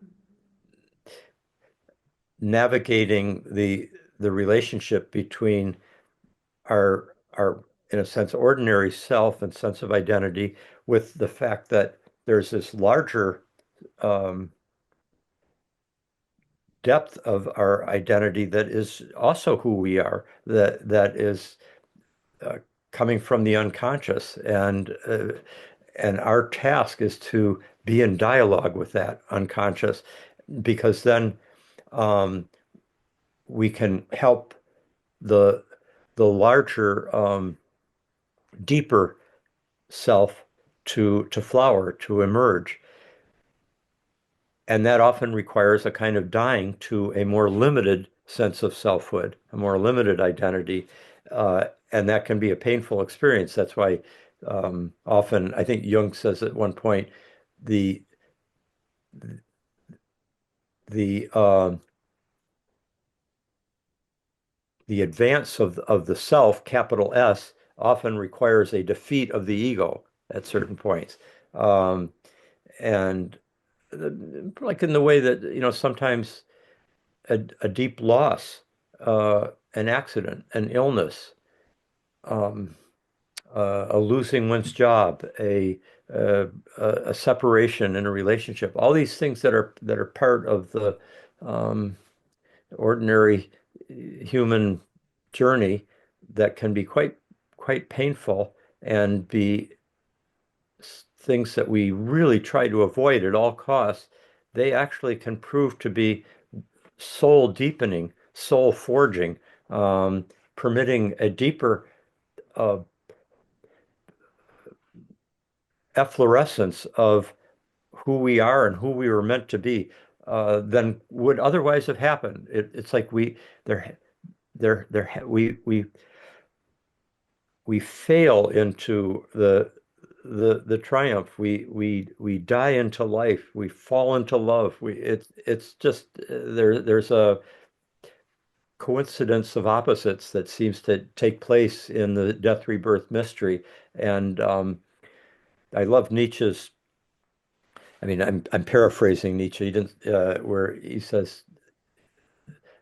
navigating the relationship between our in a sense ordinary self and sense of identity with the fact that there's this larger um, depth of our identity that is also who we are, that is uh, coming from the unconscious, and our task is to be in dialogue with that unconscious, because then um, we can help the the larger, deeper self to flower, to emerge. And that often requires a kind of dying to a more limited sense of selfhood, a more limited identity. And that can be a painful experience. That's why often, I think Jung says at one point, the the uh, the advance of the self, capital S, often requires a defeat of the ego at certain points. Um, and like in the way that, sometimes a deep loss, an accident, an illness, um, a losing one's job, a separation in a relationship, all these things that are part of the um, ordinary human journey that can be quite painful and be things that we really try to avoid at all costs. They actually can prove to be soul deepening, soul forging, permitting a deeper uh, efflorescence of who we are and who we were meant to be than would otherwise have happened. It's like there, we fail into the triumph. We die into life. We fall into love. It's just there's a coincidence of opposites that seems to take place in the death rebirth mystery. And I love Nietzsche's. I mean, I'm paraphrasing Nietzsche. He didn't where he says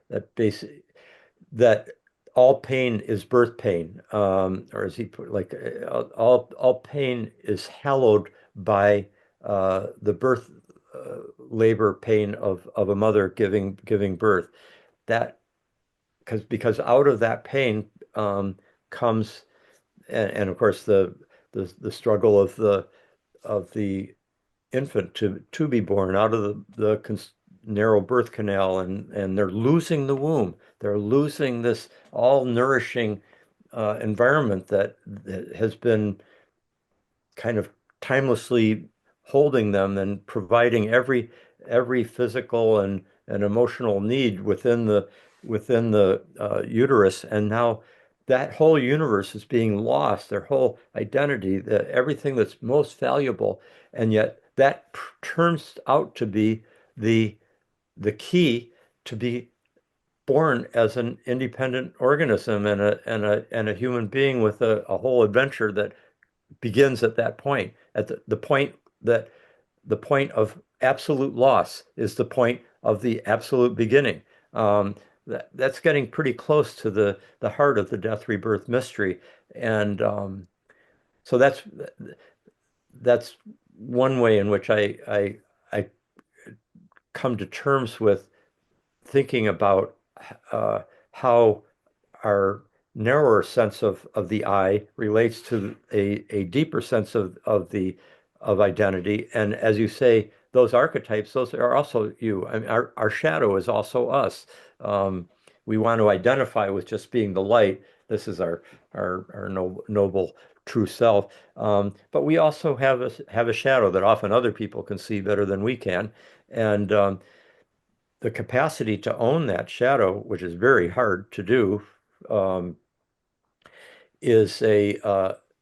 that basically that all pain is birth pain, or as he put, like all pain is hallowed by the birth labor pain of a mother giving birth. That because out of that pain comes, and of course the struggle of the infant to be born out of the narrow birth canal, and they're losing the womb. They're losing this all nourishing environment that has been kind of timelessly holding them and providing every physical and emotional need within the uterus. And now that whole universe is being lost, their whole identity, everything that's most valuable, and yet that turns out to be the the key to be born as an independent organism and a human being with a whole adventure that begins at that point, at the point that the point of absolute loss is the point of the absolute beginning. That's getting pretty close to the heart of the death rebirth mystery, and so that's one way in which I come to terms with thinking about how our narrower sense of the I relates to a deeper sense of identity. And as you say, those archetypes, those are also you. I mean, our shadow is also us. Um, we want to identify with just being the light. This is our noble true self. But we also have a shadow that often other people can see better than we can. And the capacity to own that shadow, which is very hard to do, um, is a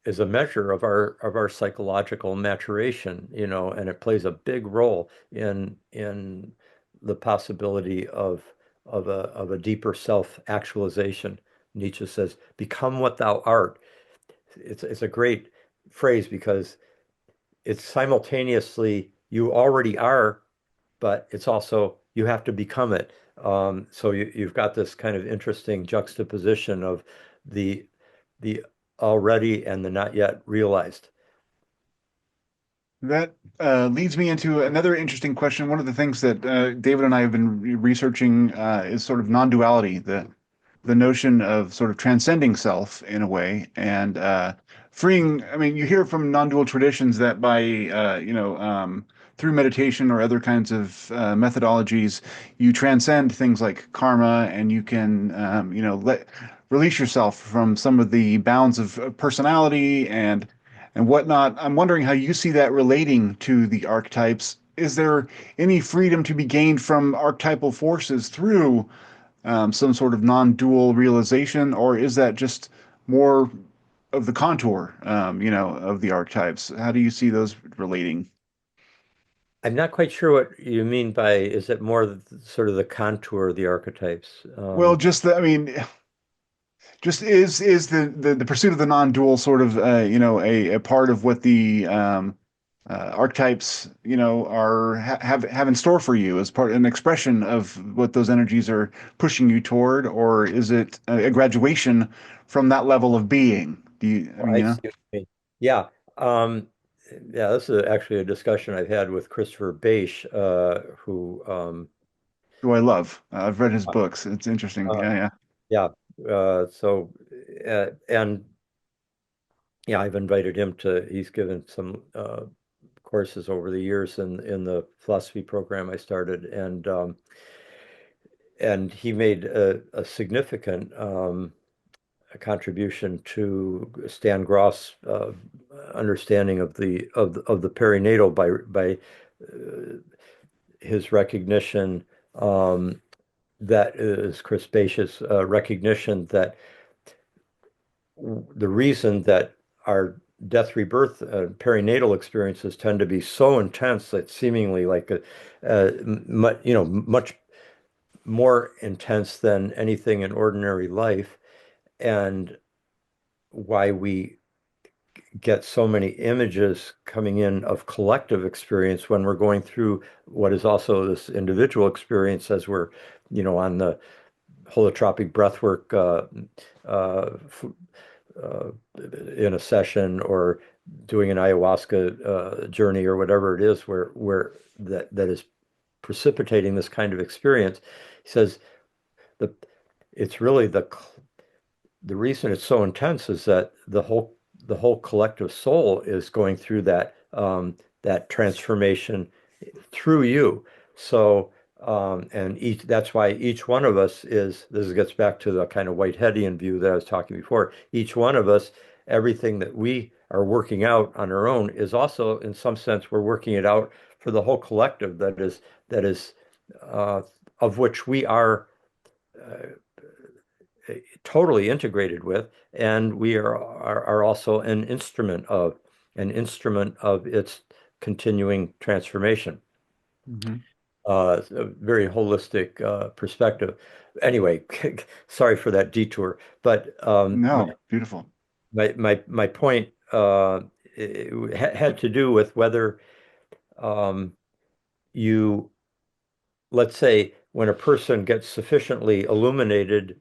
measure of our psychological maturation, and it plays a big role in the possibility of a deeper self-actualization. Nietzsche says, "Become what thou art." It's a great phrase because it's simultaneously you already are, but it's also you have to become it. So you've got this kind of interesting juxtaposition of the the already and the not yet realized. That leads me into another interesting question. One of the things that David and I have been researching is sort of non-duality, the notion of sort of transcending self in a way and freeing. I mean, you hear from non-dual traditions that by through meditation or other kinds of methodologies, you transcend things like karma, and you can let release yourself from some of the bounds of personality and whatnot. I'm wondering how you see that relating to the archetypes. Is there any freedom to be gained from archetypal forces through some sort of non-dual realization, or is that just more of the contour, of the archetypes? How do you see those relating? I'm not quite sure what you mean by is it more sort of the contour of the archetypes? Well, I mean, just is the pursuit of the non-dual sort of a part of what the archetypes are have in store for you as part an expression of what those energies are pushing you toward, or is it a graduation from that level of being? Do you, I mean, I see what you mean. Yeah. Um, yeah, this is actually a discussion I've had with Christopher Beisch, who who I love? I've read his books. It's interesting. uh, Yeah, yeah. yeah, and yeah, I've invited him he's given some courses over the years in the philosophy program I started, and he made a significant contribution to Stan Groff's understanding of the perinatal by his recognition, that is Chris Bache's recognition that the reason that our death, rebirth, perinatal experiences tend to be so intense that seemingly like much more intense than anything in ordinary life, and why we get so many images coming in of collective experience when we're going through what is also this individual experience as we're, on the holotropic breathwork uh, in a session or doing an ayahuasca journey or whatever it is where that is precipitating this kind of experience. He says the it's really the reason it's so intense is that the whole collective soul is going through that transformation through you. So and that's why each one of us this gets back to the kind of Whiteheadian view that I was talking before. Each one of us, everything that we are working out on our own is also, in some sense, we're working it out for the whole collective that is uh, of which we are uh, totally integrated with, and we are also an instrument of its continuing transformation. Hmm. It's a very holistic perspective. Anyway, sorry for that detour, but my No, beautiful. my my my point it had to do with whether um, you let's say when a person gets sufficiently illuminated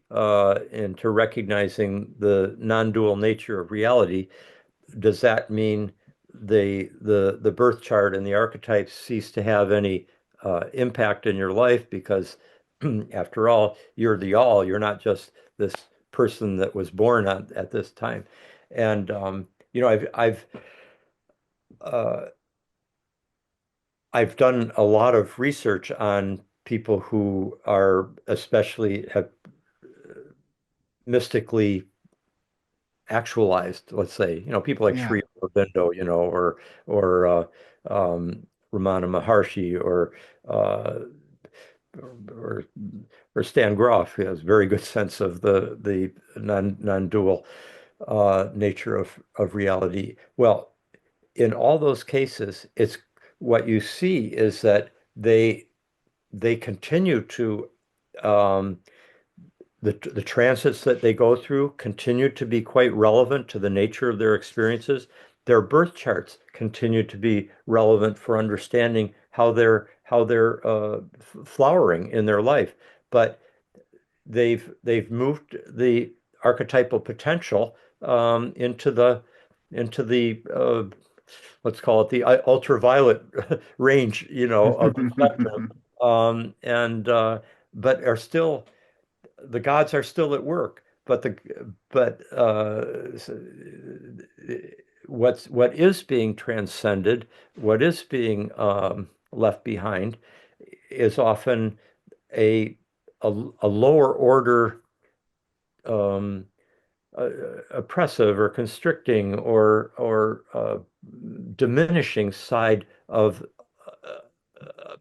into recognizing the non-dual nature of reality, does that mean the birth chart and the archetypes cease to have any impact in your life? Because after all, you're the all. You're not just this person that was born at this time. And uh, I've done a lot of research on people who are especially have mystically actualized, let's say, people like Yeah. Sri Aurobindo, or Ramana Maharshi, or uh, or or Stan Groff, who has a very good sense of the non-dual nature of reality. Well, in all those cases, it's what you see is that they continue to um, the transits that they go through continue to be quite relevant to the nature of their experiences. Their birth charts continue to be relevant for understanding how they're flowering in their life. But they've moved the archetypal potential into the let's call it the ultraviolet range, of the spectrum, and but are still the gods are still at work, but what is being transcended, what is being left behind, is often a a lower order um, uh, oppressive or constricting or diminishing side of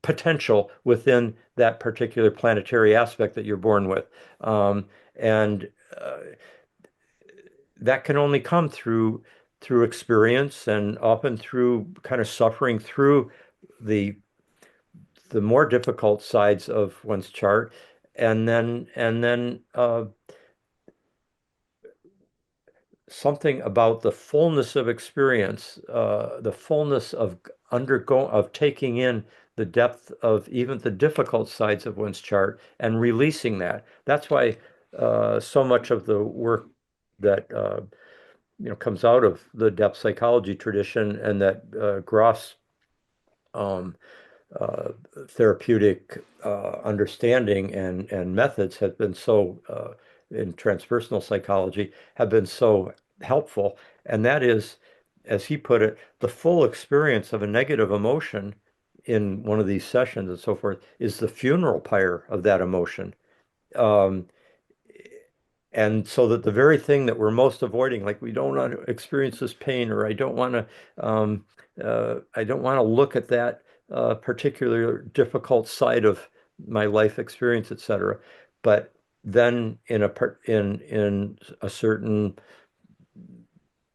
potential within that particular planetary aspect that you're born with. And that can only come through experience and often through kind of suffering through the the more difficult sides of one's chart, and then something about the fullness of experience, the fullness of taking in the depth of even the difficult sides of one's chart and releasing that. That's why so much of the work that comes out of the depth psychology tradition and that Gross um, uh, therapeutic understanding and methods have been so in transpersonal psychology have been so helpful. And that is, as he put it, the full experience of a negative emotion in one of these sessions and so forth is the funeral pyre of that emotion. Um, and so that the very thing that we're most avoiding, like we don't want to experience this pain, or I don't want to look at that particular difficult side of my life experience, etc. But then in a certain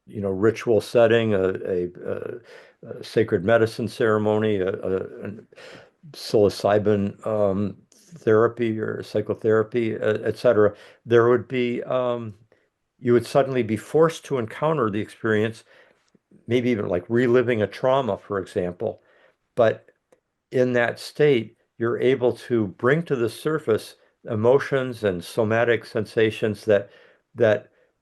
ritual setting, a sacred medicine ceremony, a psilocybin therapy or psychotherapy, etc., there would be you would suddenly be forced to encounter the experience, maybe even like reliving a trauma, for example. But in that state, you're able to bring to the surface emotions and somatic sensations that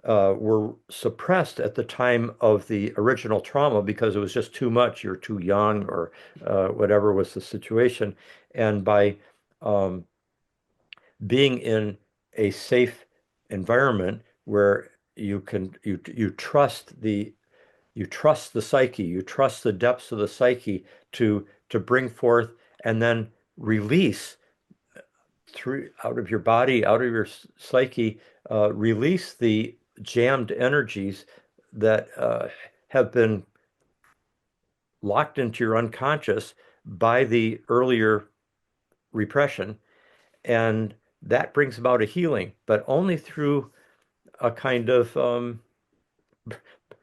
were suppressed at the time of the original trauma because it was just too much. You're too young, or whatever was the situation. And by um, being in a safe environment where you trust the psyche, you trust the depths of the psyche to bring forth and then release through out of your body, out of your psyche, release the jammed energies that have been locked into your unconscious by the earlier repression. And that brings about a healing, but only through a kind of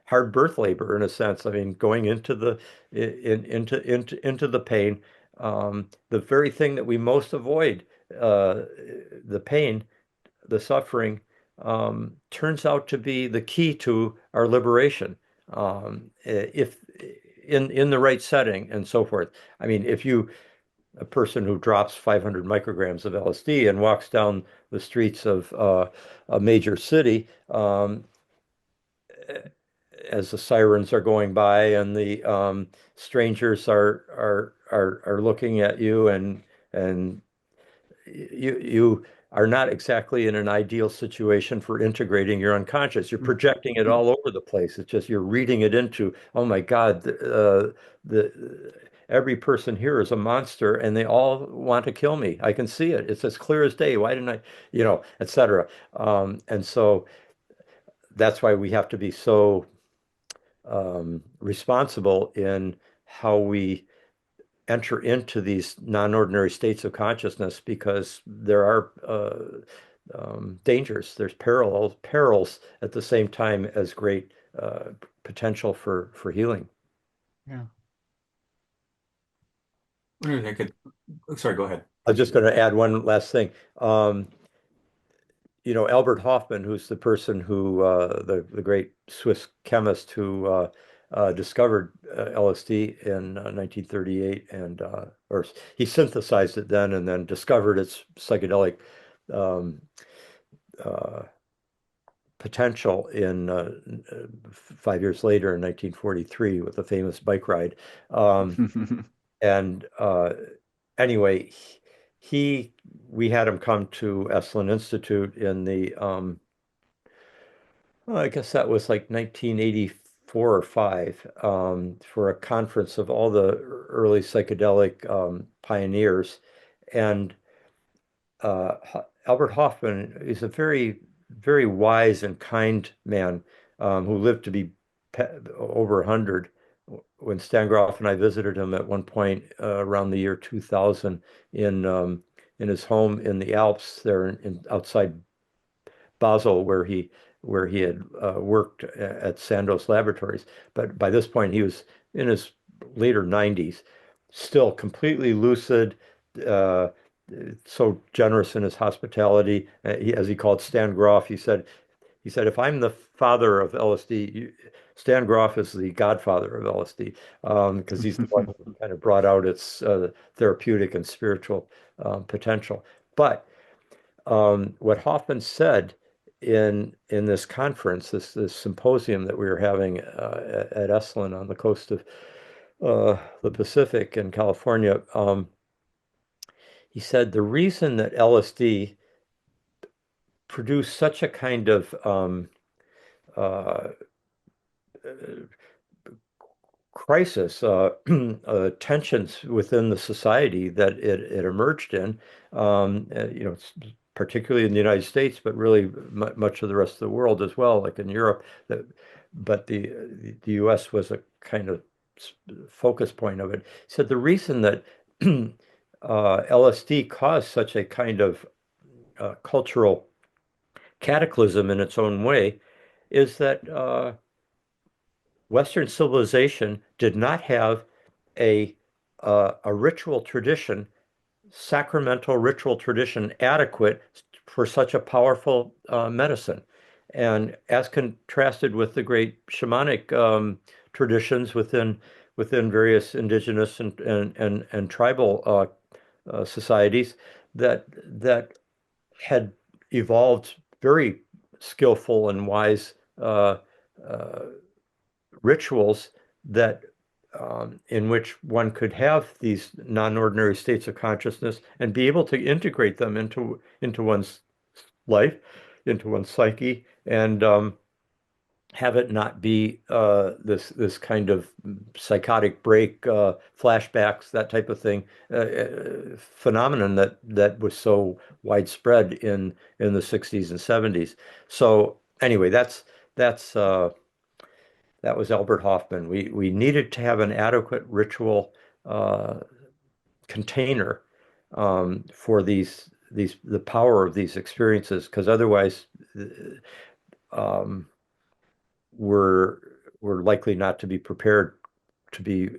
hard birth labor, in a sense. I mean, going into into the pain, the very thing that we most avoid, uh, the pain, the suffering, turns out to be the key to our liberation, if in the right setting and so forth. I mean, if you a person who drops 500 micrograms of LSD and walks down the streets of a major city, as the sirens are going by and the strangers are looking at you, and you are not exactly in an ideal situation for integrating your unconscious. You're projecting it all over the place. It's just you're reading it into, oh my God, the every person here is a monster and they all want to kill me. I can see it. It's as clear as day. Why didn't I, etc. And so that's why we have to be so responsible in how we enter into these non-ordinary states of consciousness because there are dangers, there's perils at the same time as great potential for healing. Yeah. Wonder if I could, oh, sorry, go ahead. I'm just going to add one last thing. Albert Hoffman, who's the person who, the great Swiss chemist who discovered LSD in 1938, or he synthesized it then and then discovered its psychedelic um, uh, potential in 5 years later in 1943 with the famous bike ride. Um, and anyway, he we had him come to Esalen Institute in the well, I guess that was like 1984 or 5 for a conference of all the early psychedelic pioneers. And Albert Hoffman is a very, very wise and kind man who lived to be over 100. When Stan Groff and I visited him at one point around the year 2000 in his home in the Alps there outside Basel, where he had worked at Sandoz Laboratories. But by this point, he was in his later 90s, still completely lucid, uh, so generous in his hospitality. As he called Stan Groff, he said, if I'm the father of LSD, Stan Groff is the godfather of LSD, because he's the one who kind of brought out its therapeutic and spiritual potential. But what Hoffman said in this conference, this symposium that we were having at Esalen on the coast of the Pacific in California, he said the reason that LSD produced such a kind of uh, crisis, tensions within the society that it emerged in, particularly in the United States, but really much of the rest of the world as well, like in Europe. But the U.S. was a kind of focus point of it. He said the reason that LSD caused such a kind of cultural cataclysm in its own way is that Western civilization did not have a a ritual tradition, sacramental ritual tradition adequate for such a powerful medicine. And as contrasted with the great shamanic traditions within various indigenous and tribal societies that had evolved very skillful and wise uh, rituals that in which one could have these non-ordinary states of consciousness and be able to integrate them into one's life, into one's psyche, and have it not be this kind of psychotic break, flashbacks, that type of thing, phenomenon that was so widespread in the 60s and 70s. So anyway, that was Albert Hoffman. We needed to have an adequate ritual uh, container for these the power of these experiences, because otherwise um, we're we're likely not to be prepared to be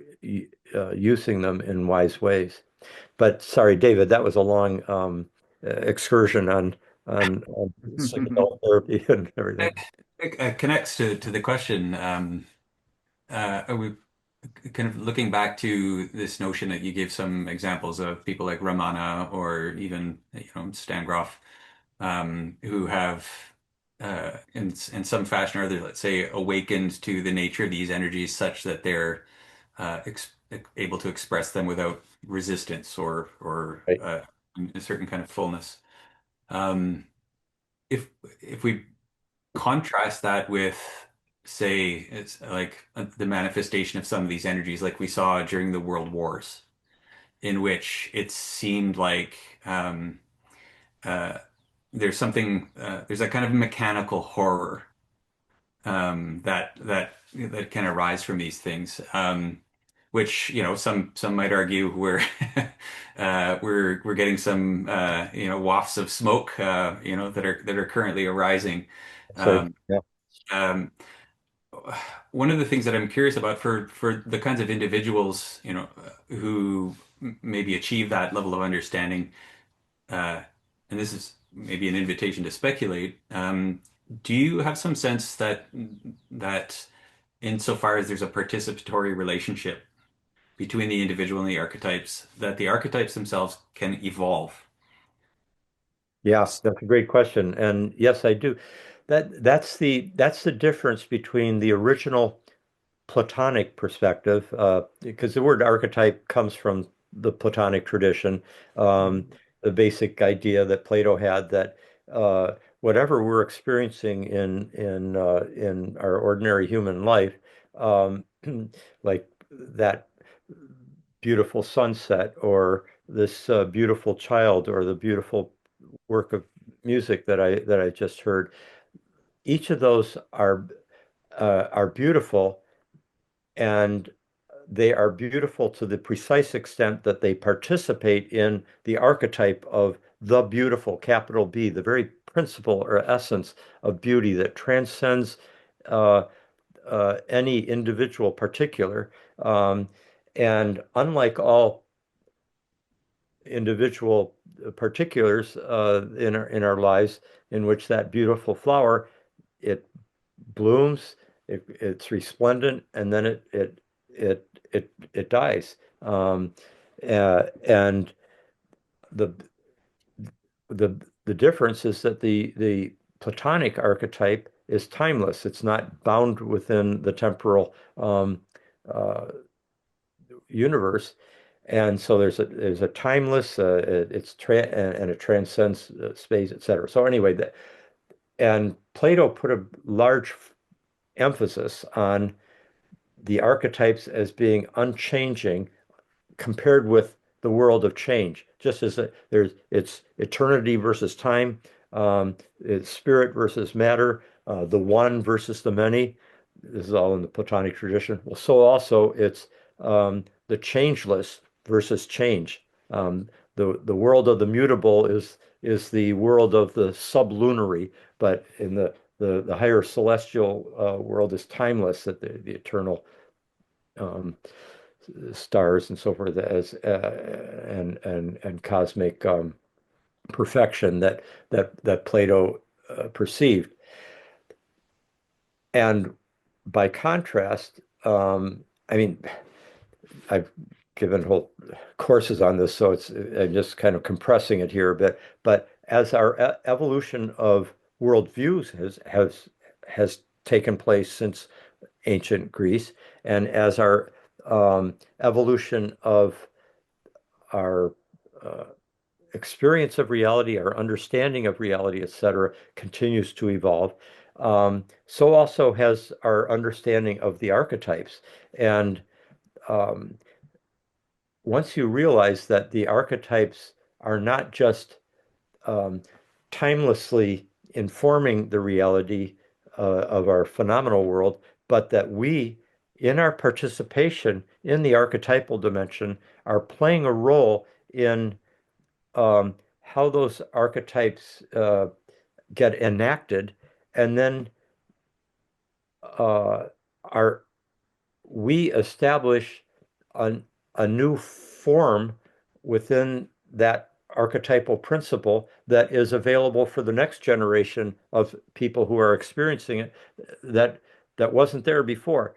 using them in wise ways. But sorry, David, that was a long excursion on psychedelic therapy and everything. It, it connects to the question. Are we kind of looking back to this notion that you gave some examples of people like Ramana or even Stan Grof, who have in some fashion or other, let's say, awakened to the nature of these energies such that they're ex able to express them without resistance or Right. a certain kind of fullness. Um, if if we contrast that with, say, it's like the manifestation of some of these energies, like we saw during the World Wars, in which it seemed like uh, there's a kind of mechanical horror that can arise from these things. which, some might argue we're getting some wafts of smoke, that are currently arising. Say, Um, yeah. um, One of the things that I'm curious about for the kinds of individuals, who maybe achieve that level of understanding, uh, and this is maybe an invitation to speculate. Do you have some sense that insofar as there's a participatory relationship between the individual and the archetypes, that the archetypes themselves can evolve? Yeah, that's a great question. And yes, I do. That's the difference between the original Platonic perspective, because the word archetype comes from the Platonic tradition. Um, the basic idea that Plato had that whatever we're experiencing in our ordinary human life, um, like that beautiful sunset or this beautiful child or the beautiful work of music that I just heard, each of those are beautiful, and they are beautiful to the precise extent that they participate in the archetype of the beautiful, capital B, the very principle or essence of beauty that transcends uh, any individual particular. Um, and unlike all individual particulars in our lives, in which that beautiful flower, it blooms, it's resplendent, and then it dies. And the the difference is that the Platonic archetype is timeless. It's not bound within the temporal uh, universe. And so there's a timeless, and it transcends space, etc. So anyway, and Plato put a large emphasis on the archetypes as being unchanging compared with the world of change. Just as it's eternity versus time, it's spirit versus matter, the one versus the many. This is all in the Platonic tradition. Well, so also it's the changeless versus change. The world of the mutable is the world of the sublunary, but in the higher celestial world is timeless, that the eternal um, stars and so forth, as and cosmic perfection that Plato perceived. And by contrast, I mean, I've given whole courses on this, so I'm just kind of compressing it here a bit. But as our evolution of worldviews has taken place since ancient Greece, and as our evolution of our uh, experience of reality, our understanding of reality, etc., continues to evolve. So also has our understanding of the archetypes. And um, once you realize that the archetypes are not just um, timelessly informing the reality of our phenomenal world, but that we, in our participation in the archetypal dimension, are playing a role in how those archetypes get enacted, and then uh, are we establish a, a new form within that archetypal principle that is available for the next generation of people who are experiencing it, that that wasn't there before.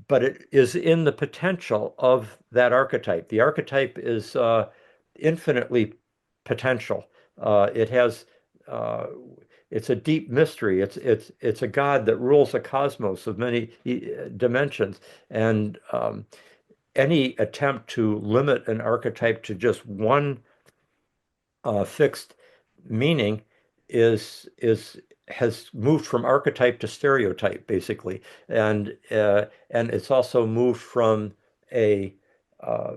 But it is in the potential of that archetype. The archetype is infinitely potential. It has uh, it's a deep mystery. It's a God that rules a cosmos of many dimensions, and any attempt to limit an archetype to just one fixed meaning is has moved from archetype to stereotype, basically, and it's also moved from a uh,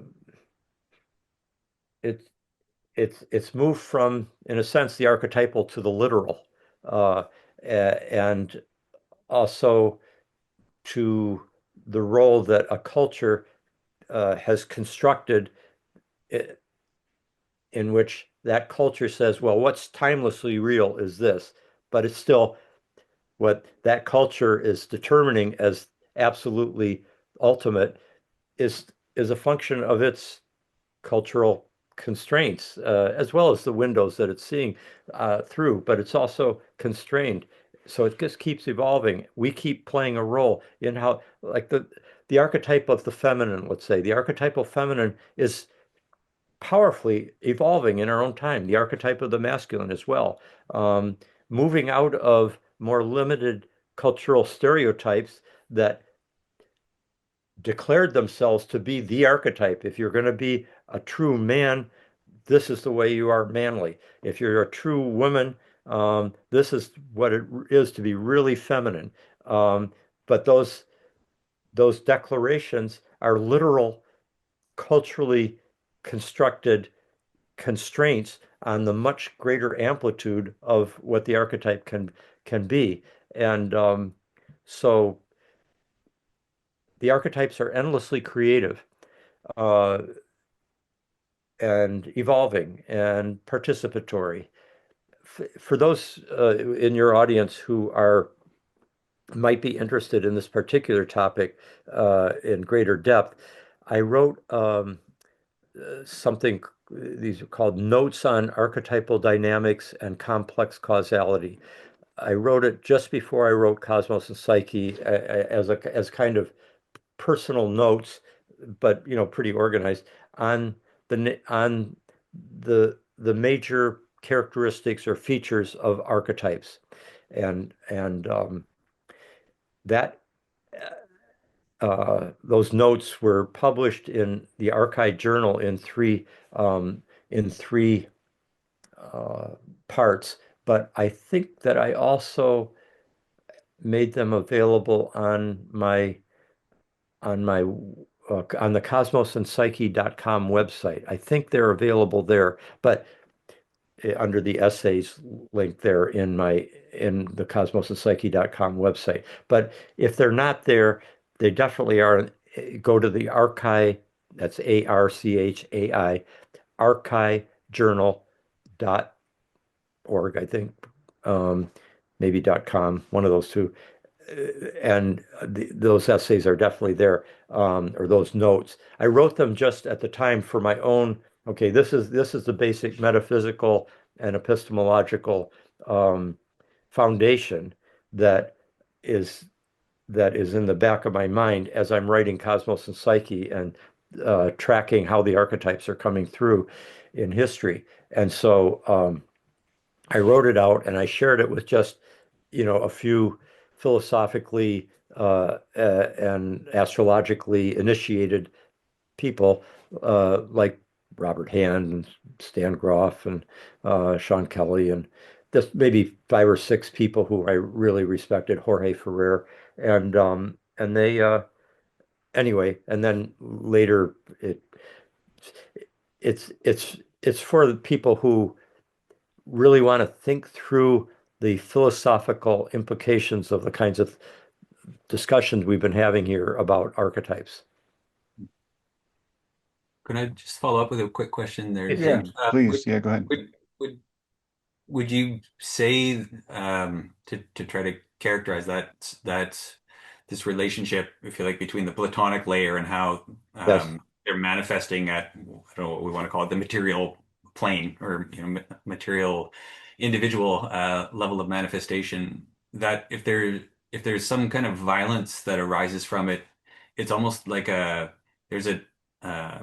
it's it's moved from, in a sense, the archetypal to the literal, uh, and also to the role that a culture has constructed it, in which that culture says, well, what's timelessly real is this, but it's still what that culture is determining as absolutely ultimate is is a function of its cultural constraints, as well as the windows that it's seeing through, but it's also constrained. So it just keeps evolving. We keep playing a role in how, like the archetype of the feminine, let's say, the archetypal feminine is powerfully evolving in our own time. The archetype of the masculine as well, um, moving out of more limited cultural stereotypes that declared themselves to be the archetype. If you're going to be a true man, this is the way you are manly. If you're a true woman, this is what it is to be really feminine. Um, but those declarations are literal, culturally constructed constraints on the much greater amplitude of what the archetype can be. And so the archetypes are endlessly creative. Uh, and evolving and participatory. For those in your audience who are might be interested in this particular topic in greater depth, I wrote something. These are called Notes on Archetypal Dynamics and Complex Causality. I wrote it just before I wrote Cosmos and Psyche as kind of personal notes, but pretty organized on the major characteristics or features of archetypes, and that those notes were published in the Archive Journal in three uh, parts. But I think that I also made them available on my on the cosmosanpsyche.com website. I think they're available there, but under the essays link there in the cosmosanpsyche.com website. But if they're not there, they definitely are. Go to the archive, that's ARCHAI, archivejournal.org, I think, um, maybe .com, one of those two. And those essays are definitely there, or those notes. I wrote them just at the time for my own. Okay, this is the basic metaphysical and epistemological um, foundation that is that is in the back of my mind as I'm writing Cosmos and Psyche and tracking how the archetypes are coming through in history. And so I wrote it out and I shared it with just, a few philosophically and astrologically initiated people like Robert Hand and Stan Groff and Sean Kelly and just maybe five or six people who I really respected, Jorge Ferrer, and they anyway, and then later it's for the people who really want to think through the philosophical implications of the kinds of discussions we've been having here about archetypes. Can I just follow up with a quick question there, Yeah, Dave? please. Yeah, go ahead. Would would you say to try to characterize that this relationship, if you like, between the Platonic layer and how Yes. they're manifesting at, I don't know what we want to call it, the material plane or material individual level of manifestation, that if there's some kind of violence that arises from it, it's almost like there's uh,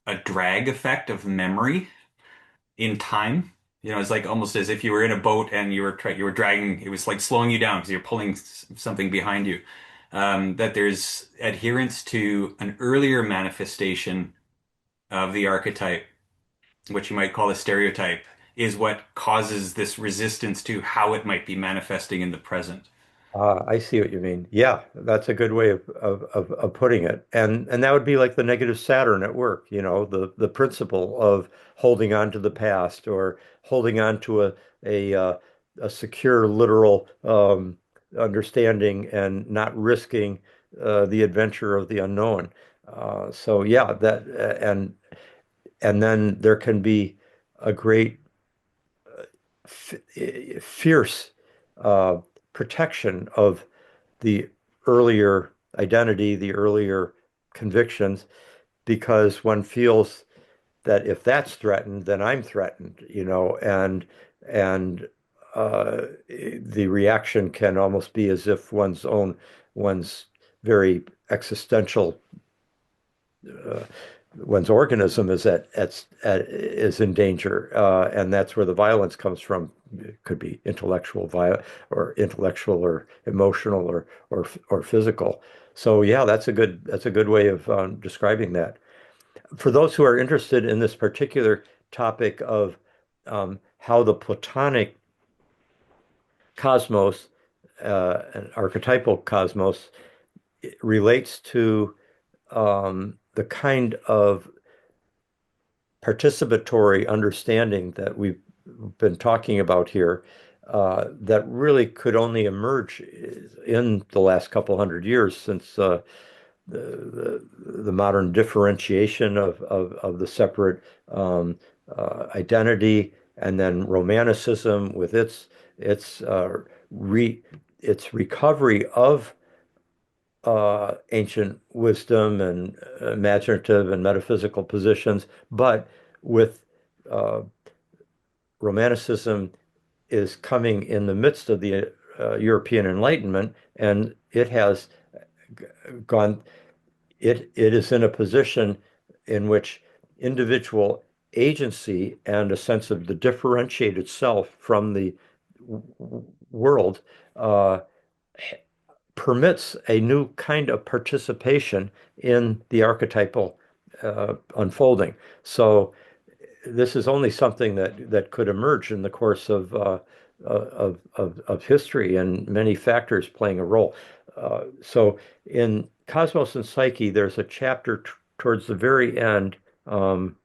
a drag effect of memory in time. It's like almost as if you were in a boat and you were dragging. It was like slowing you down because you're pulling something behind you. That there's adherence to an earlier manifestation of the archetype, which you might call a stereotype, is what causes this resistance to how it might be manifesting in the present. I see what you mean. Yeah, that's a good way of putting it. And that would be like the negative Saturn at work, the principle of holding on to the past or holding on to a secure literal understanding and not risking the adventure of the unknown. So yeah, that and then there can be a great fierce uh, protection of the earlier identity, the earlier convictions, because one feels that if that's threatened, then I'm threatened, and the reaction can almost be as if one's very existential uh, one's organism is in danger, and that's where the violence comes from. It could be intellectual violence, or intellectual, or emotional, or physical. So yeah, that's a good way of describing that. For those who are interested in this particular topic of how the Platonic cosmos, an archetypal cosmos, relates to the kind of participatory understanding that we've been talking about here, that really could only emerge in the last couple hundred years since the modern differentiation of the separate identity, and then Romanticism with its uh, re its recovery of ancient wisdom and imaginative and metaphysical positions, but with uh, Romanticism is coming in the midst of the European Enlightenment, and it has gone. It is in a position in which individual agency and a sense of the differentiated self from the world uh, permits a new kind of participation in the archetypal unfolding. So this is only something that could emerge in the course of history, and many factors playing a role. So in Cosmos and Psyche, there's a chapter towards the very end. Um,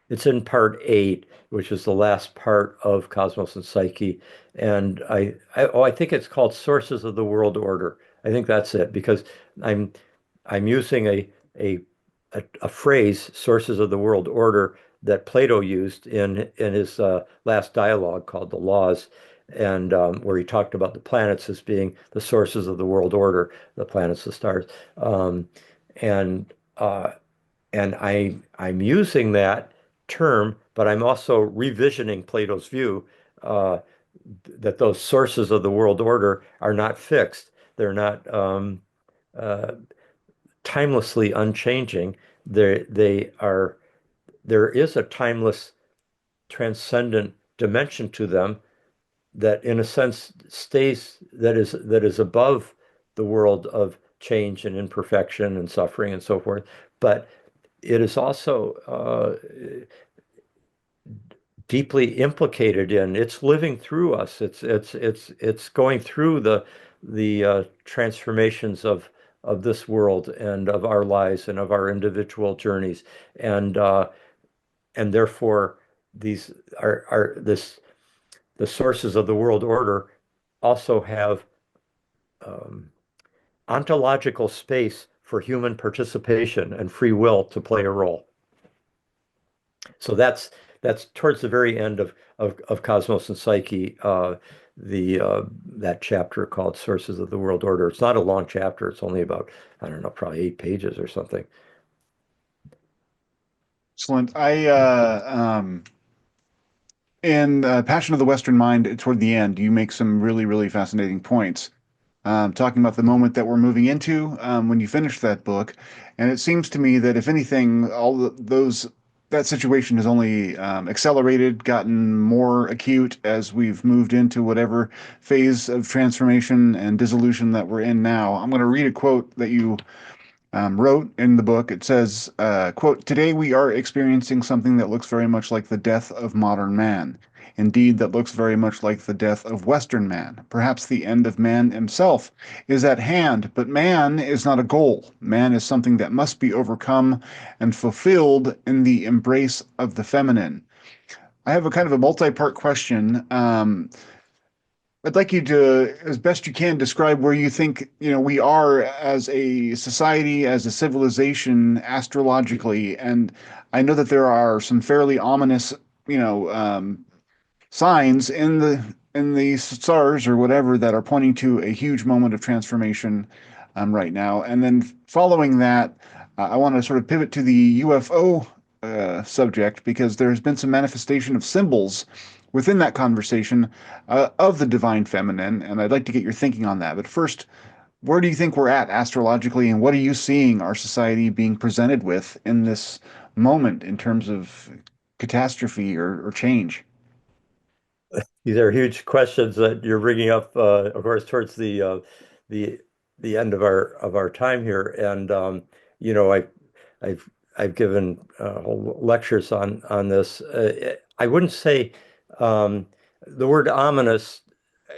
it's in part 8, which is the last part of Cosmos and Psyche, and I think it's called Sources of the World Order. I think that's it, because I'm I'm using a a phrase, Sources of the World Order, that Plato used in his last dialogue called The Laws, and where he talked about the planets as being the sources of the world order, the planets, the stars, and uh, I'm using that term, but I'm also revisioning Plato's view uh, that those sources of the world order are not fixed. They're not uh, timelessly unchanging. They are. There is a timeless, transcendent dimension to them that, in a sense, that is above the world of change and imperfection and suffering and so forth. But it is also deeply implicated in. It's living through us. It's going through the transformations of this world and of our lives and of our individual journeys, and and therefore these are this the sources of the world order also have um, ontological space for human participation and free will to play a role. So that's towards the very end of Cosmos and Psyche, the that chapter called Sources of the World Order. It's not a long chapter. It's only about, I don't know, probably 8 pages or something. Excellent. In Passion of the Western Mind, toward the end, you make some really, really fascinating points, talking about the moment that we're moving into when you finish that book. And it seems to me that if anything, that situation has only accelerated, gotten more acute as we've moved into whatever phase of transformation and dissolution that we're in now. I'm going to read a quote that you wrote in the book. It says, quote, "Today we are experiencing something that looks very much like the death of modern man. Indeed, that looks very much like the death of Western man. Perhaps the end of man himself is at hand, but man is not a goal. Man is something that must be overcome and fulfilled in the embrace of the feminine." I have a kind of a multi-part question. I'd like you to, as best you can, describe where you think, we are as a society, as a civilization, astrologically. And I know that there are some fairly ominous, you know, um, signs in the stars or whatever that are pointing to a huge moment of transformation right now. And then following that, I want to sort of pivot to the UFO subject because there's been some manifestation of symbols within that conversation of the divine feminine, and I'd like to get your thinking on that. But first, where do you think we're at astrologically, and what are you seeing our society being presented with in this moment in terms of catastrophe or change? These are huge questions that you're bringing up, of course, towards the the end of our time here. And you know, I've I've given whole lectures on this. I wouldn't say the word ominous,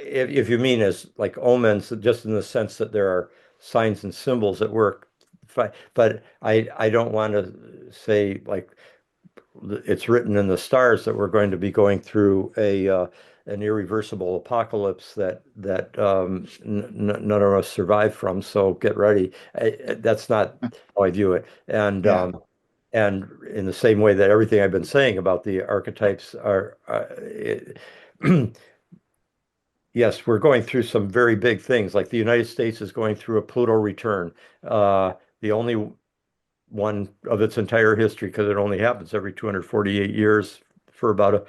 if you mean as like omens, just in the sense that there are signs and symbols at work. But I don't want to say like it's written in the stars that we're going to be going through a an irreversible apocalypse that none of us survive from. So get ready. That's not how I view it. Yeah. And in the same way that everything I've been saying about the archetypes are, yes, we're going through some very big things. Like the United States is going through a Pluto return. The only one of its entire history because it only happens every 248 years for about a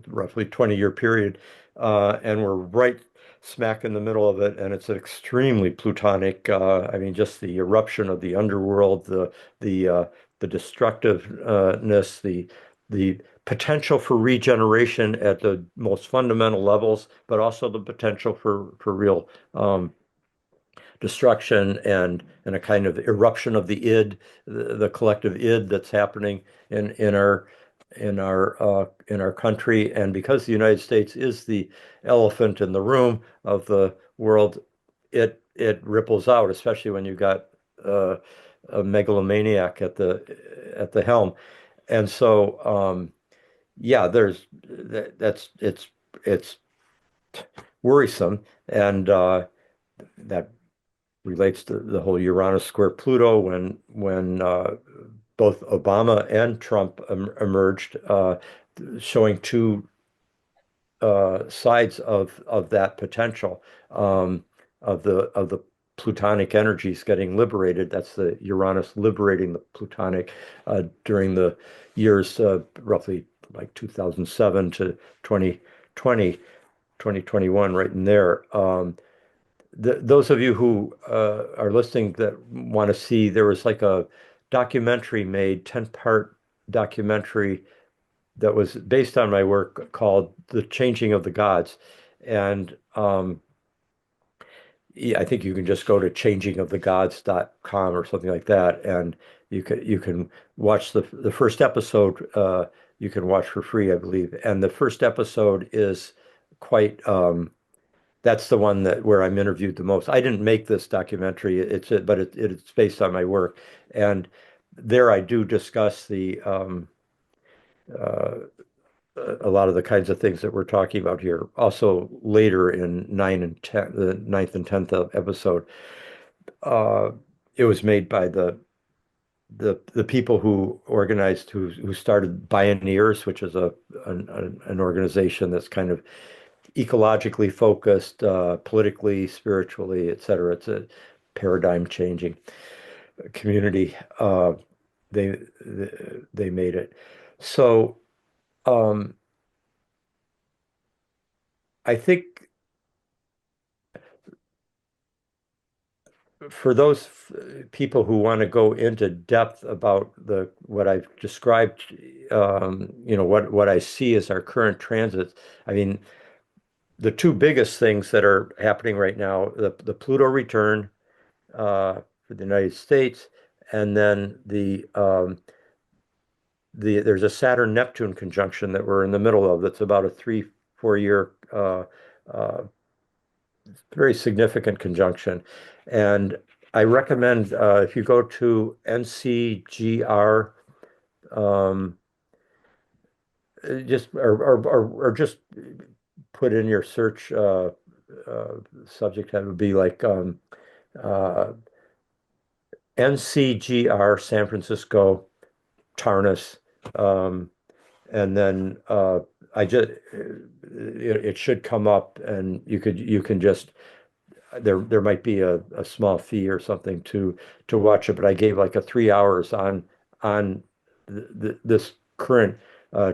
roughly 20-year period. And we're right smack in the middle of it, and it's extremely plutonic. I mean, just the eruption of the underworld, the the destructiveness, the potential for regeneration at the most fundamental levels, but also the potential for real destruction and a kind of eruption of the id, the collective id that's happening in our country. And because the United States is the elephant in the room of the world, it ripples out, especially when you got a megalomaniac at the helm. And so yeah, that's it's worrisome, and that relates to the whole Uranus square Pluto when both Obama and Trump emerged, showing two sides of that potential of the plutonic energies getting liberated. That's the Uranus liberating the plutonic during the years roughly like 2007 to 2020, 2021, right in there. Those of you who are listening that want to see, there was like a documentary made, 10-part documentary that was based on my work called The Changing of the Gods. And yeah, I think you can just go to changingofthegods.com or something like that, and you can watch the first episode. You can watch for free, I believe. And the first episode is quite that's the one that where I'm interviewed the most. I didn't make this documentary, but it's based on my work, and there I do discuss the uh, a lot of the kinds of things that we're talking about here. Also later in nine and ten, the ninth and tenth episode, uh, it was made by the people who organized who started Bioneers, which is an organization that's kind of ecologically focused, politically, spiritually, et cetera. It's a paradigm changing community. They they made it. So um, I think for those people who want to go into depth about the what I've described, what I see as our current transits. I mean, the two biggest things that are happening right now, the Pluto return for the United States, and then there's a Saturn Neptune conjunction that we're in the middle of. That's about a 3 4 year uh, very significant conjunction, and I recommend if you go to NCGR, um, just or just put in your search subject head would be like uh, NCGR San Francisco Tarnas, um, and then I just it should come up, and you can just there might be a small fee or something to watch it, but I gave like a 3 hours on this current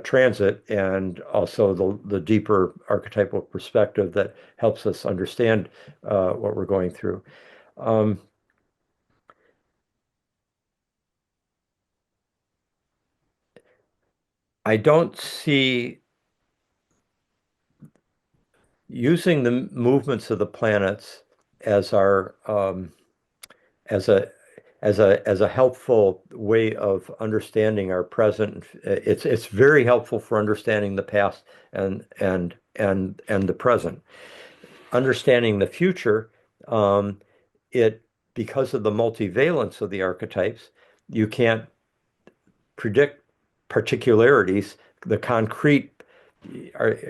transit, and also the deeper archetypal perspective that helps us understand what we're going through. Um, I don't see using the movements of the planets as our as a as a helpful way of understanding our present. It's very helpful for understanding the past and the present. Understanding the future, it because of the multivalence of the archetypes, you can't predict particularities. The concrete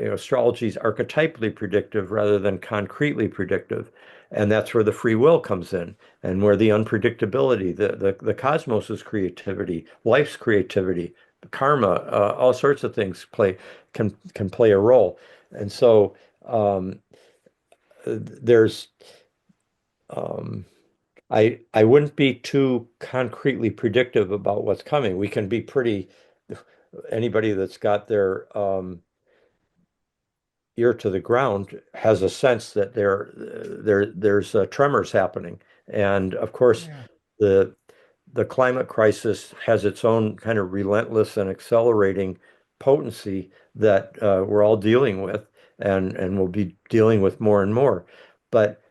astrology is archetypally predictive rather than concretely predictive. And that's where the free will comes in, and where the unpredictability, the cosmos's creativity, life's creativity, karma, all sorts of things can play a role. And so there's um, I wouldn't be too concretely predictive about what's coming. We can be pretty anybody that's got their ear to the ground has a sense that there's tremors happening. And of course, Yeah. the the climate crisis has its own kind of relentless and accelerating potency that we're all dealing with, and we'll be dealing with more and more. But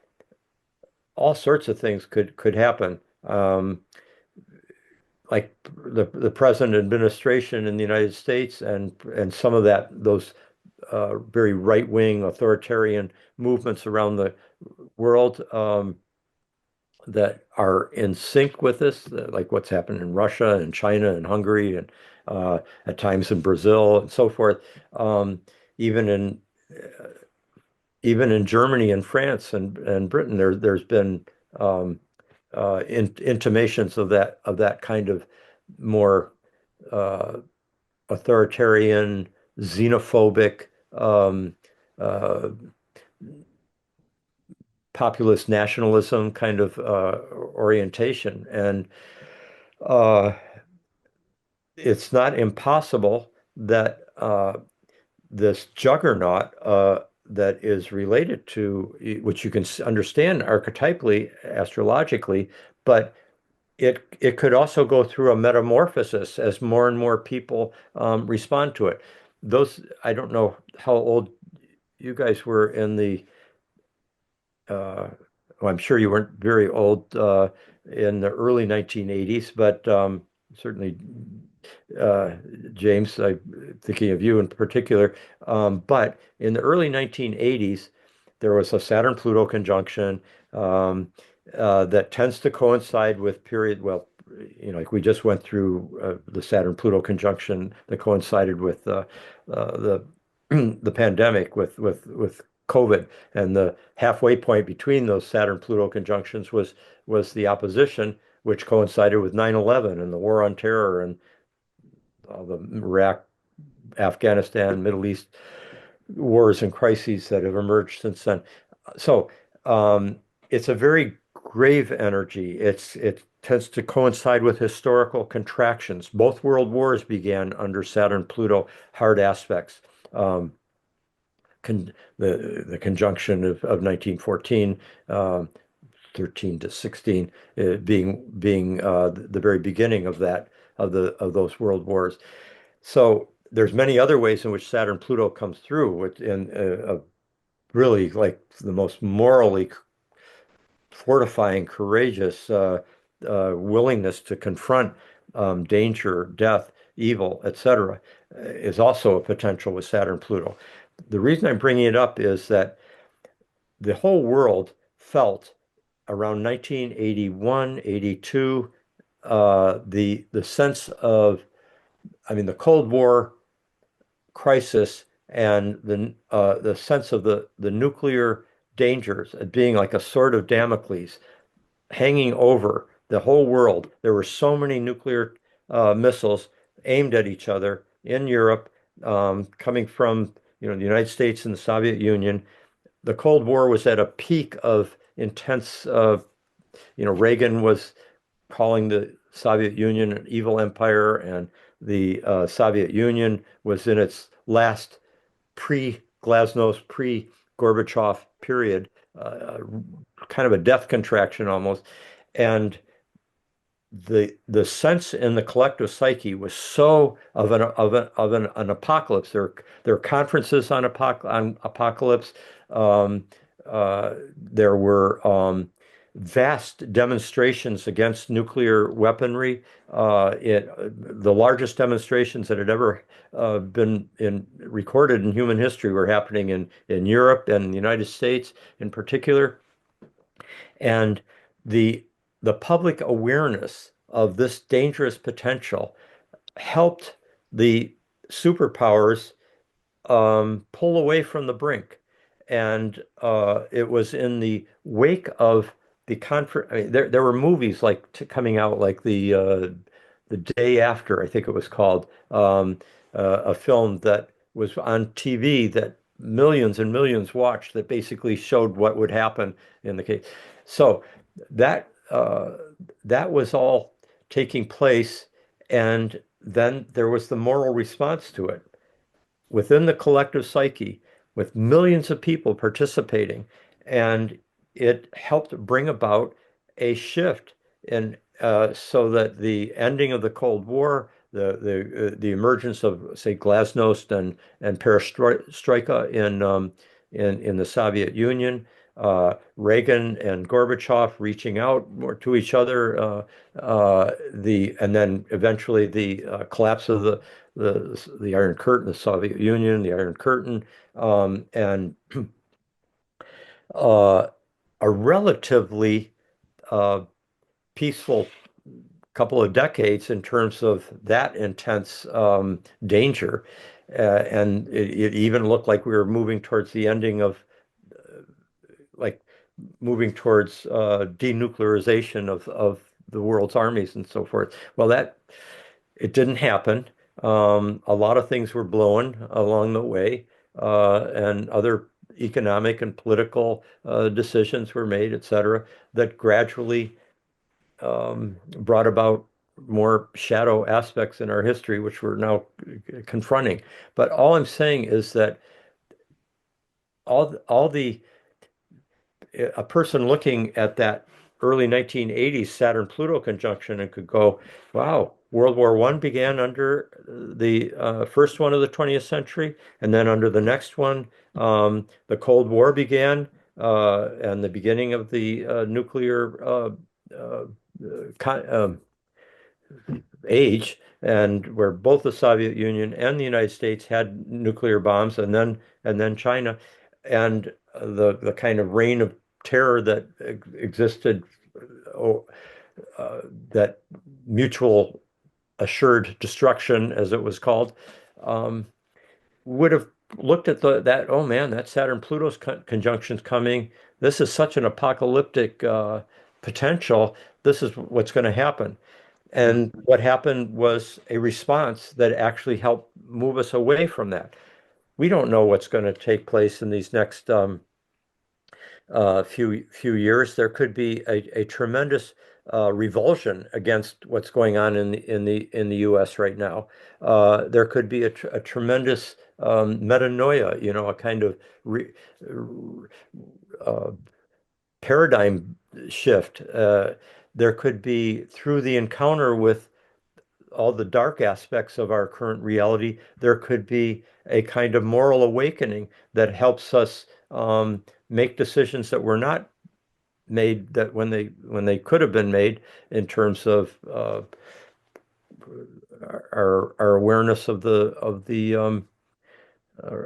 all sorts of things could happen. Like the present administration in the United States, and some of those very right-wing authoritarian movements around the world that are in sync with this, like what's happened in Russia and China and Hungary and at times in Brazil and so forth. Um, even in even in Germany and France and Britain, there's been intimations of that kind of more uh, authoritarian, xenophobic, um, uh, populist nationalism kind of orientation. And uh, it's not impossible that this juggernaut that is related to, which you can understand archetypally, astrologically, but it could also go through a metamorphosis as more and more people respond to it. Those, I don't know how old you guys were in the well, I'm sure you weren't very old in the early 1980s, but certainly uh, James, I'm thinking of you in particular. But in the early 1980s, there was a Saturn-Pluto conjunction that tends to coincide with period, well, like we just went through the Saturn-Pluto conjunction that coincided with the the pandemic with COVID, and the halfway point between those Saturn-Pluto conjunctions was the opposition, which coincided with 9/11 and the war on terror and all the Iraq, Afghanistan, Middle East wars and crises that have emerged since then. So it's a very grave energy. It tends to coincide with historical contractions. Both world wars began under Saturn-Pluto hard aspects. Um, the conjunction of 1914, 13 to 16, being the very beginning of that of those world wars. So there's many other ways in which Saturn Pluto comes through, in really like the most morally fortifying, courageous willingness to confront danger, death, evil, etc., is also a potential with Saturn Pluto. The reason I'm bringing it up is that the whole world felt around 1981, 82, the sense of, I mean, the Cold War crisis and the sense of the nuclear dangers being like a sword of Damocles hanging over the whole world. There were so many nuclear missiles aimed at each other in Europe, coming from the United States and the Soviet Union. The Cold War was at a peak of intense. Reagan was calling the Soviet Union an evil empire, and the Soviet Union was in its last pre-Glasnost, pre-Gorbachev period, uh, kind of a death contraction almost. And the sense in the collective psyche was so of an apocalypse. There are conferences on apocalypse. Um, there were vast demonstrations against nuclear weaponry. The largest demonstrations that had ever been recorded in human history were happening in Europe and the United States in particular. And the the public awareness of this dangerous potential helped the superpowers pull away from the brink. And it was in the wake of the conference. I mean, there were movies like coming out, like the day after, I think it was called, a film that was on TV that millions and millions watched, that basically showed what would happen in the case. So that that was all taking place, and then there was the moral response to it within the collective psyche with millions of people participating. And it helped bring about a shift in so that the ending of the Cold War, the emergence of, say, glasnost and perestroika in the Soviet Union, Reagan and Gorbachev reaching out more to each other, and then eventually the collapse of the Iron Curtain, the Soviet Union, the Iron Curtain, and uh, a relatively uh, peaceful couple of decades in terms of that intense danger. And it even looked like we were moving towards the ending of, like, moving towards denuclearization of the world's armies and so forth. Well, that it didn't happen. A lot of things were blown along the way, and other economic and political decisions were made, et cetera, that gradually brought about more shadow aspects in our history, which we're now confronting. But all I'm saying is that all the a person looking at that early 1980s Saturn-Pluto conjunction and could go, wow, World War I began under the first one of the 20th century, and then under the next one, the Cold War began, and the beginning of the nuclear uh, age, and where both the Soviet Union and the United States had nuclear bombs, and then China, and the kind of reign of terror that existed, oh, that mutual assured destruction, as it was called, um, would have looked at that. Oh man, that Saturn Pluto's conjunction's coming. This is such an apocalyptic potential. This is what's going to happen. And what happened was a response that actually helped move us away from that. We don't know what's going to take place in these next few years. There could be a tremendous revulsion against what's going on in the U.S. right now. There could be a tremendous metanoia, a kind of uh, paradigm shift. There could be, through the encounter with all the dark aspects of our current reality, there could be a kind of moral awakening that helps us make decisions that were not made, that when they could have been made, in terms of our awareness of the uh,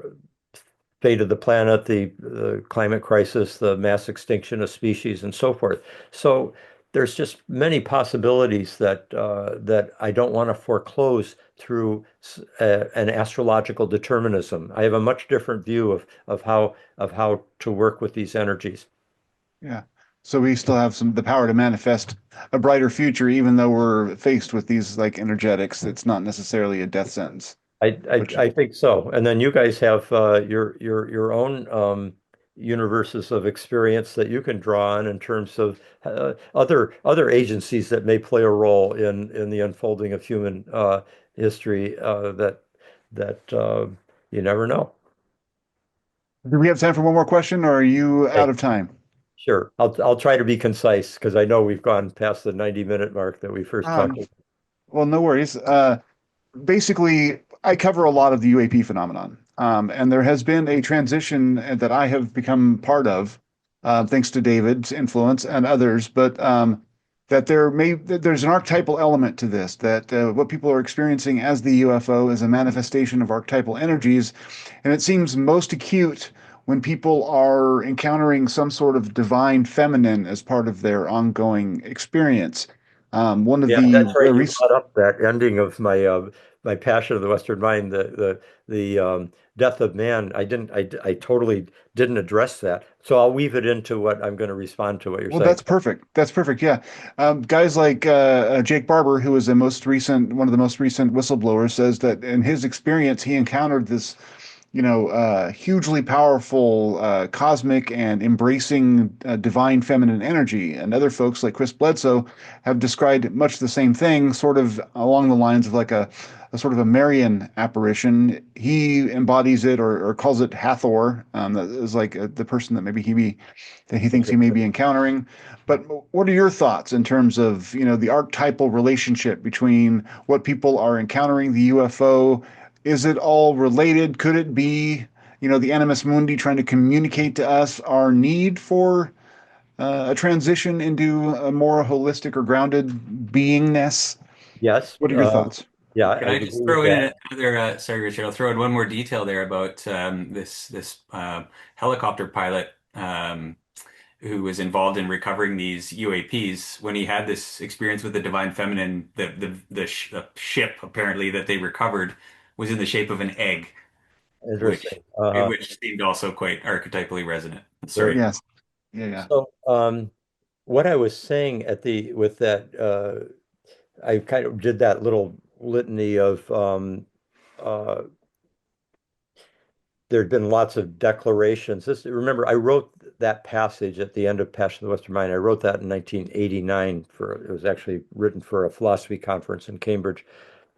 fate of the planet, the climate crisis, the mass extinction of species, and so forth. So there's just many possibilities that I don't want to foreclose through an astrological determinism. I have a much different view of how to work with these energies. Yeah. So we still have the power to manifest a brighter future, even though we're faced with these like energetics. It's not necessarily a death sentence. Which, I think so. And then you guys have your own universes of experience that you can draw on in terms of other agencies that may play a role in the unfolding of human history that you never know. do we have time for one more question, or are you out Hey, of time? sure. I'll try to be concise because I know we've gone past the 90-minute mark that we first talked Um, about. well, no worries. Basically, I cover a lot of the UAP phenomenon. And there has been a transition that I have become part of, thanks to David's influence and others, but that there's an archetypal element to this, that what people are experiencing as the UFO is a manifestation of archetypal energies. And it seems most acute when people are encountering some sort of divine feminine as part of their ongoing experience. One of Yeah, the that's right. You brought up that ending of my passion of the Western mind, the death of man. I totally didn't address that. So I'll weave it into what I'm going to respond to what you're Well, saying. that's perfect. That's perfect. Yeah. Guys like Jake Barber, who was one of the most recent whistleblowers, says that in his experience, he encountered this, hugely powerful, cosmic and embracing divine feminine energy. And other folks like Chris Bledsoe have described much the same thing, sort of along the lines of like a sort of a Marian apparition. He embodies it or calls it Hathor. That is like the person that he thinks he may be encountering. But what are your thoughts in terms of, the archetypal relationship between what people are encountering, the UFO? Is it all related? Could it be, the animus mundi trying to communicate to us our need for a transition into a more holistic or grounded beingness? Yes. What are your thoughts? Yeah, Can I I agree just with throw in that. another, sorry, Richard, I'll throw in one more detail there about this helicopter pilot who was involved in recovering these UAPs. When he had this experience with the divine feminine, the ship apparently that they recovered was in the shape of an egg, which Interesting. which seemed also quite archetypally resonant. Very. Sorry. Yes. Yeah, yeah. So, what I was saying at the with that, I kind of did that little litany of uh, there'd been lots of declarations. Remember, I wrote that passage at the end of Passion of the Western Mind. I wrote that in 1989 it was actually written for a philosophy conference in Cambridge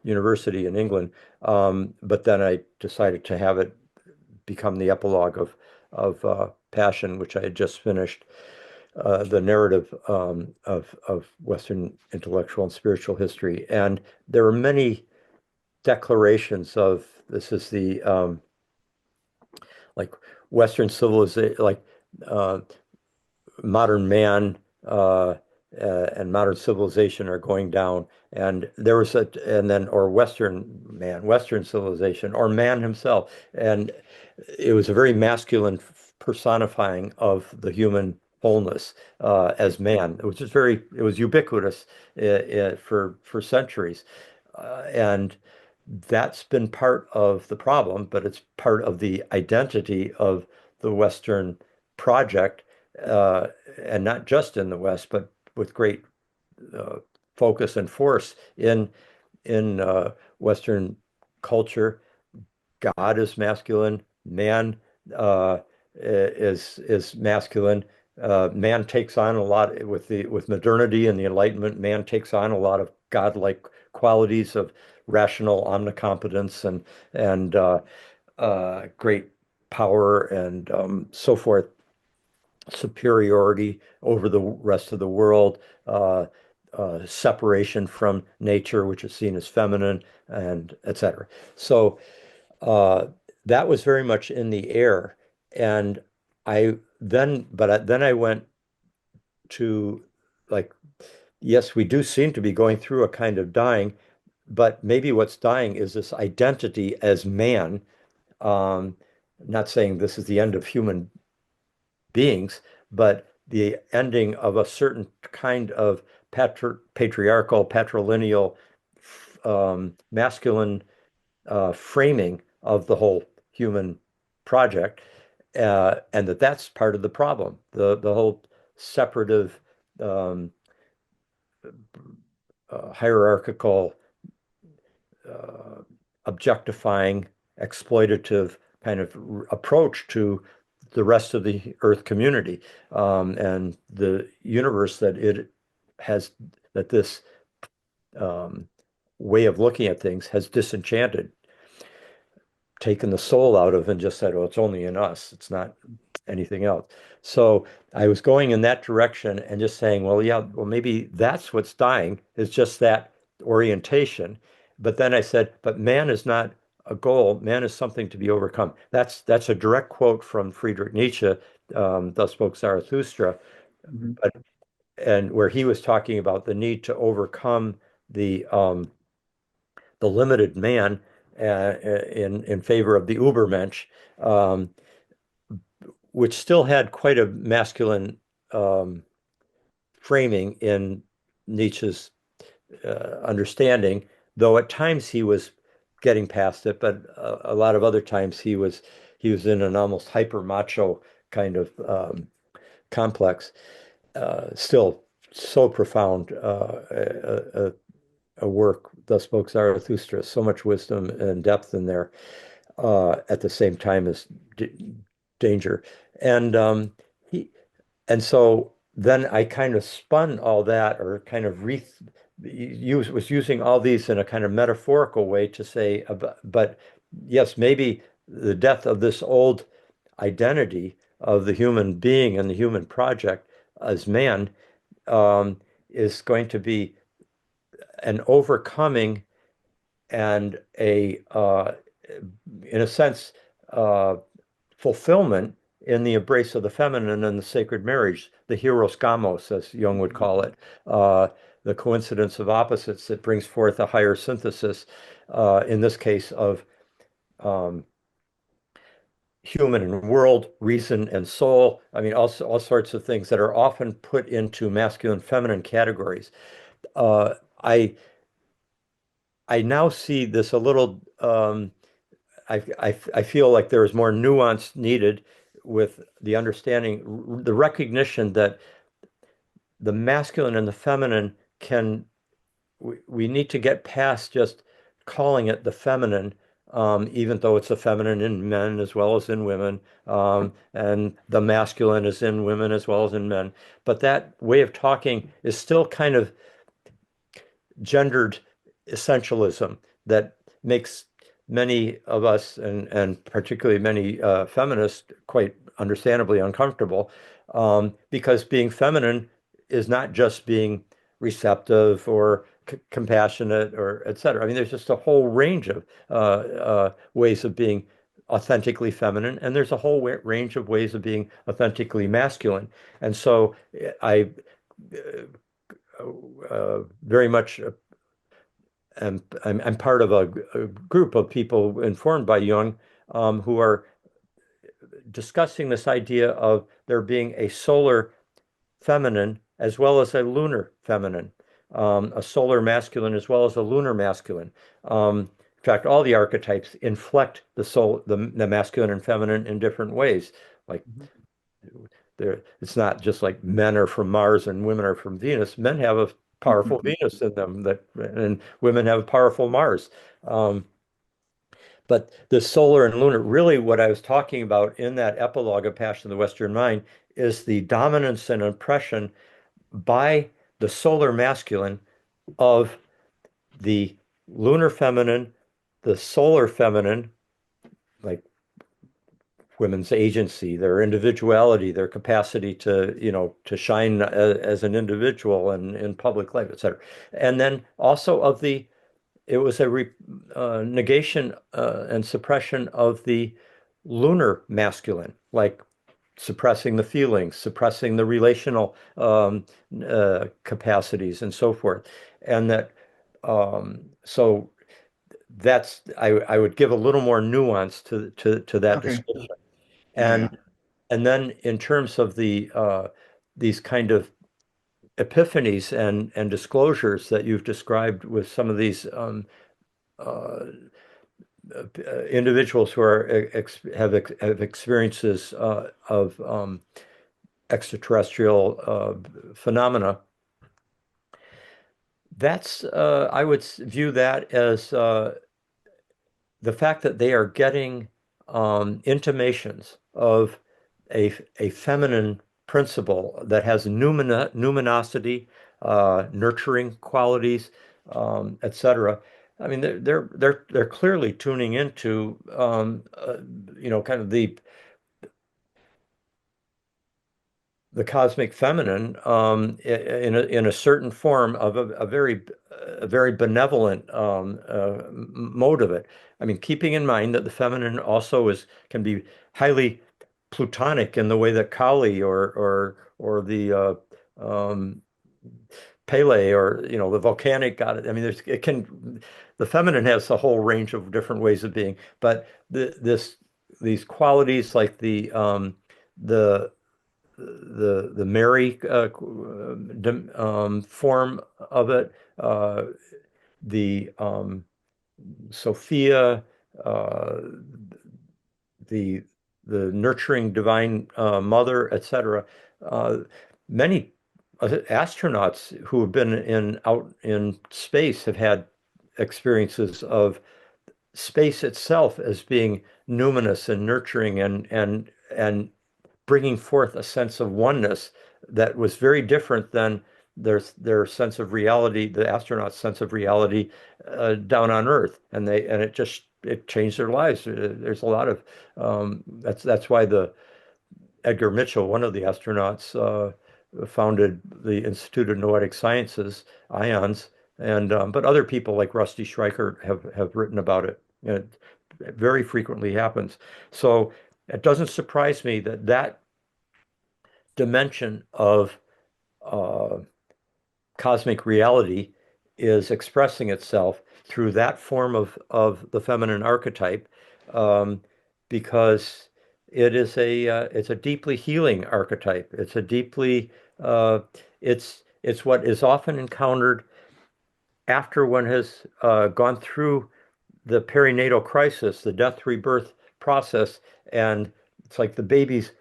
University in England. But then I decided to have it become the epilogue of Passion, which I had just finished, the narrative of Western intellectual and spiritual history. And there were many declarations of this is the like Western civilization, like uh, modern man and modern civilization are going down. And there was and then, or Western man, Western civilization, or man himself. And it was a very masculine personifying of the human wholeness as man, which is it was ubiquitous for centuries. And that's been part of the problem, but it's part of the identity of the Western project, uh, and not just in the West, but with great uh, focus and force in Western culture. God is masculine, man is masculine. Man takes on a lot with modernity and the Enlightenment. Man takes on a lot of godlike qualities of rational omnicompetence and great power and so forth, superiority over the rest of the world, separation from nature, which is seen as feminine, and etc. So uh, that was very much in the air. And then I went to like, yes, we do seem to be going through a kind of dying, but maybe what's dying is this identity as man. Um, Not saying this is the end of human beings, but the ending of a certain kind of patriarchal, patrilineal, masculine framing of the whole human project, and that's part of the problem. The whole separative, um, hierarchical, uh, objectifying, exploitative kind of approach to the rest of the Earth community, and the universe that it has, that this um, way of looking at things has disenchanted, taken the soul out of, and just said, "Oh, it's only in us. It's not anything else." So I was going in that direction and just saying, well, yeah, well, maybe that's what's dying, is just that orientation. But then I said, but man is not a goal. Man is something to be overcome. That's a direct quote from Friedrich Nietzsche, Thus Spoke Zarathustra, Mhm. but and where he was talking about the need to overcome the limited man, in favor of the Ubermensch, um, which still had quite a masculine um, framing in Nietzsche's understanding, though at times he was getting past it, but a lot of other times he was in an almost hyper macho kind of complex. Still so profound, a work, Thus Spoke Zarathustra, so much wisdom and depth in there, at the same time as danger. And he and so then I kind of spun all that, or kind of was using all these in a kind of metaphorical way to say, but yes, maybe the death of this old identity of the human being and the human project as man, um, is going to be an overcoming and in a sense, uh, fulfillment in the embrace of the feminine and the sacred marriage, the hieros gamos, as Jung would call it, uh, the coincidence of opposites that brings forth a higher synthesis, in this case of um, human and world, reason and soul. I mean, all sorts of things that are often put into masculine, feminine categories. Uh, I I now see this a little. I feel like there is more nuance needed with the understanding, the recognition that the masculine and the feminine can, we need to get past just calling it the feminine, even though it's a feminine in men as well as in women, and the masculine is in women as well as in men. But that way of talking is still kind of gendered essentialism that makes many of us, and particularly many feminists, quite understandably uncomfortable, because being feminine is not just being receptive or compassionate or et cetera. I mean, there's just a whole range of ways of being authentically feminine, and there's a whole range of ways of being authentically masculine. And so I very much I'm part of a group of people informed by Jung, who are discussing this idea of there being a solar feminine as well as a lunar feminine, a solar masculine as well as a lunar masculine. In fact, all the archetypes inflect the masculine and feminine in different ways. Like it's not just like men are from Mars and women are from Venus. Men have a powerful Venus in them, and women have a powerful Mars. Um, but the solar and lunar, really what I was talking about in that epilogue of Passion of the Western Mind, is the dominance and oppression by the solar masculine of the lunar feminine, the solar feminine, like women's agency, their individuality, their capacity to shine as an individual and in public life, et cetera. And then also it was a negation and suppression of the lunar masculine, like suppressing the feelings, suppressing the relational capacities, and so forth. And so I would give a little more nuance to that Okay. description. Yeah. And and then in terms of these kind of epiphanies and disclosures that you've described with some of these uh, individuals who are have experiences of extraterrestrial phenomena. That's I would view that as the fact that they are getting intimations of a feminine principle that has numinosity, nurturing qualities, etc. I mean, they're clearly tuning into kind of the cosmic feminine in a certain form of a very benevolent mode of it. I mean, keeping in mind that the feminine also is can be highly plutonic in the way that Kali or the um, Pele or the volcanic god. I mean, the feminine has a whole range of different ways of being, but these qualities like the the Mary form of it, the Sophia, uh, the nurturing divine mother, etc. Uh, Many astronauts who have been in out in space have had experiences of space itself as being numinous and nurturing and bringing forth a sense of oneness that was very different than their sense of reality, the astronauts' sense of reality down on Earth, and it changed their lives. There's a lot of that's why the Edgar Mitchell, one of the astronauts, founded the Institute of Noetic Sciences, IONS, and but other people like Rusty Schreiker have written about it. It very frequently happens. So it doesn't surprise me that dimension of uh, cosmic reality is expressing itself through that form of the feminine archetype, um, because it's a deeply healing archetype. It's a deeply it's what is often encountered after one has gone through the perinatal crisis, the death rebirth process, and it's like the baby's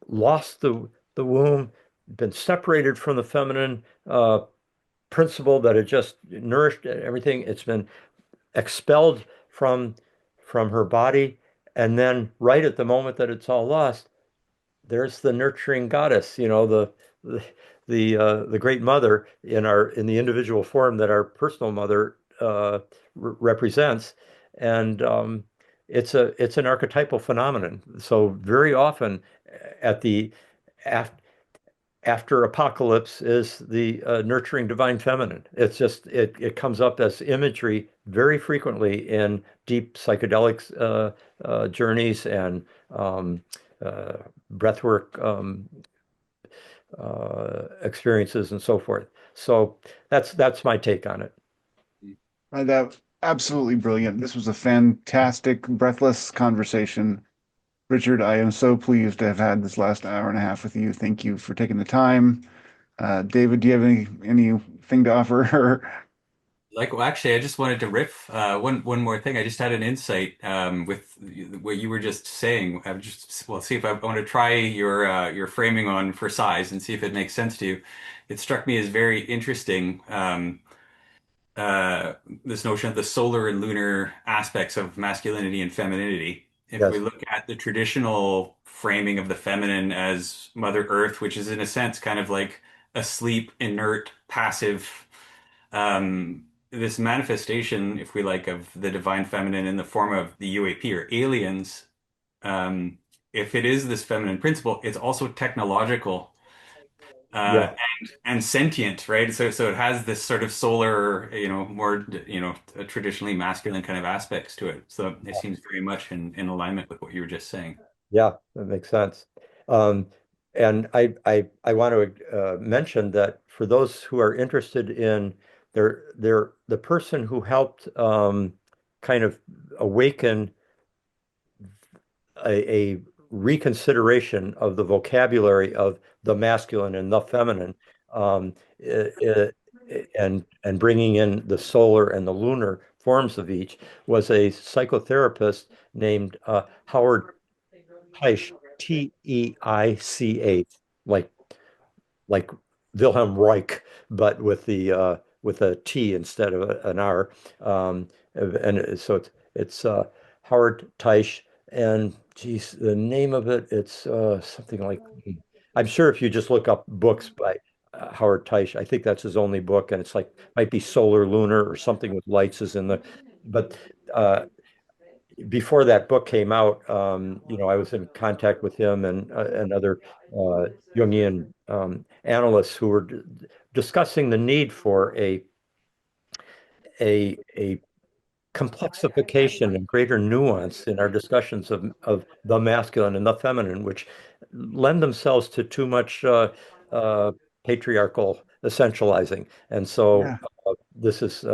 lost the womb, been separated from the feminine principle that had just nourished everything. It's been expelled from her body, and then right at the moment that it's all lost, there's the nurturing goddess, the the great mother in the individual form that our personal mother represents, and it's an archetypal phenomenon. So very often at the af after apocalypse is the nurturing divine feminine. It's just it comes up as imagery very frequently in deep psychedelic journeys and uh, breathwork experiences and so forth. So that's my take on it. That absolutely brilliant. This was a fantastic, breathless conversation. Richard, I am so pleased to have had this last hour and a half with you. Thank you for taking the time. David, do you have anything to offer? Like, well, actually, I just wanted to riff one more thing. I just had an insight with what you were just saying. I just well, see if I want to try your framing on for size and see if it makes sense to you. It struck me as very interesting. This notion of the solar and lunar aspects of masculinity and femininity. If we Yes. look at the traditional framing of the feminine as Mother Earth, which is in a sense kind of like asleep, inert, passive, this manifestation, if we like, of the divine feminine in the form of the UAP or aliens, um, if it is this feminine principle, it's also technological Yeah. and sentient, right? So it has this sort of solar, more, traditionally masculine kind of aspects to it. So it seems very much in alignment with what you were just saying. Yeah, that makes sense. Um, and I want to mention that for those who are interested in the person who helped kind of awaken a reconsideration of the vocabulary of the masculine and the feminine, um, uh, uh, and bringing in the solar and the lunar forms of each, was a psychotherapist named Howard Teich, Teich, like like Wilhelm Reich, but with a T instead of an R. And so it's Howard Teich, and geez, the name of it, it's something like, I'm sure if you just look up books by Howard Teich, I think that's his only book, and it's like might be Solar Lunar or something with lights is in the, but uh, before that book came out, I was in contact with him and other Jungian analysts who were discussing the need for a complexification and greater nuance in our discussions of the masculine and the feminine, which lend themselves to too much uh, patriarchal essentializing. And so Yeah. this is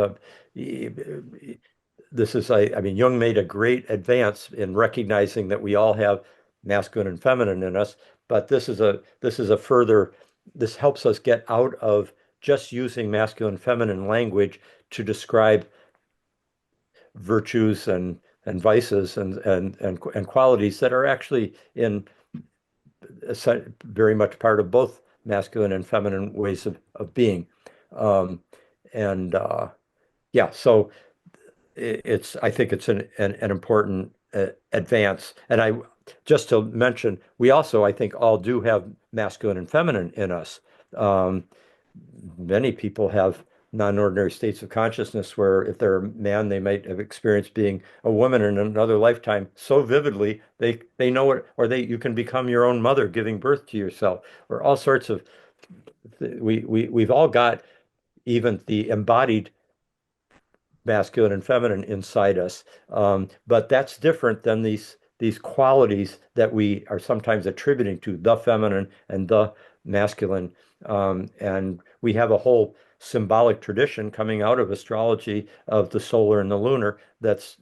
I mean, Jung made a great advance in recognizing that we all have masculine and feminine in us, but this is a further, this helps us get out of just using masculine and feminine language to describe virtues and vices and qualities that are actually in very much part of both masculine and feminine ways of being. Um, and yeah, so I think it's an important advance. And just to mention, we also, I think, all do have masculine and feminine in us. Um, Many people have non-ordinary states of consciousness where if they're a man, they might have experienced being a woman in another lifetime so vividly they know it, or you can become your own mother giving birth to yourself, or all sorts of we've all got even the embodied masculine and feminine inside us. But that's different than these qualities that we are sometimes attributing to the feminine and the masculine. And we have a whole symbolic tradition coming out of astrology of the solar and the lunar that's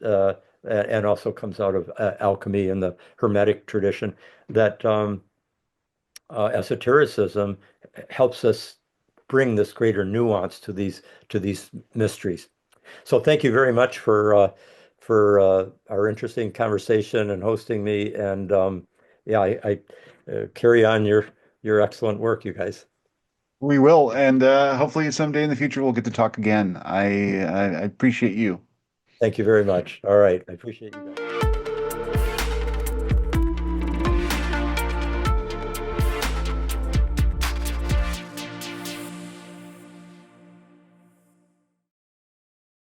and also comes out of alchemy and the Hermetic tradition that esotericism helps us bring this greater nuance to these mysteries. So thank you very much for our interesting conversation and hosting me. And yeah, I carry on your excellent work, you guys. We will, and hopefully someday in the future we'll get to talk again. I appreciate you. Thank you very much. All right, I appreciate you guys.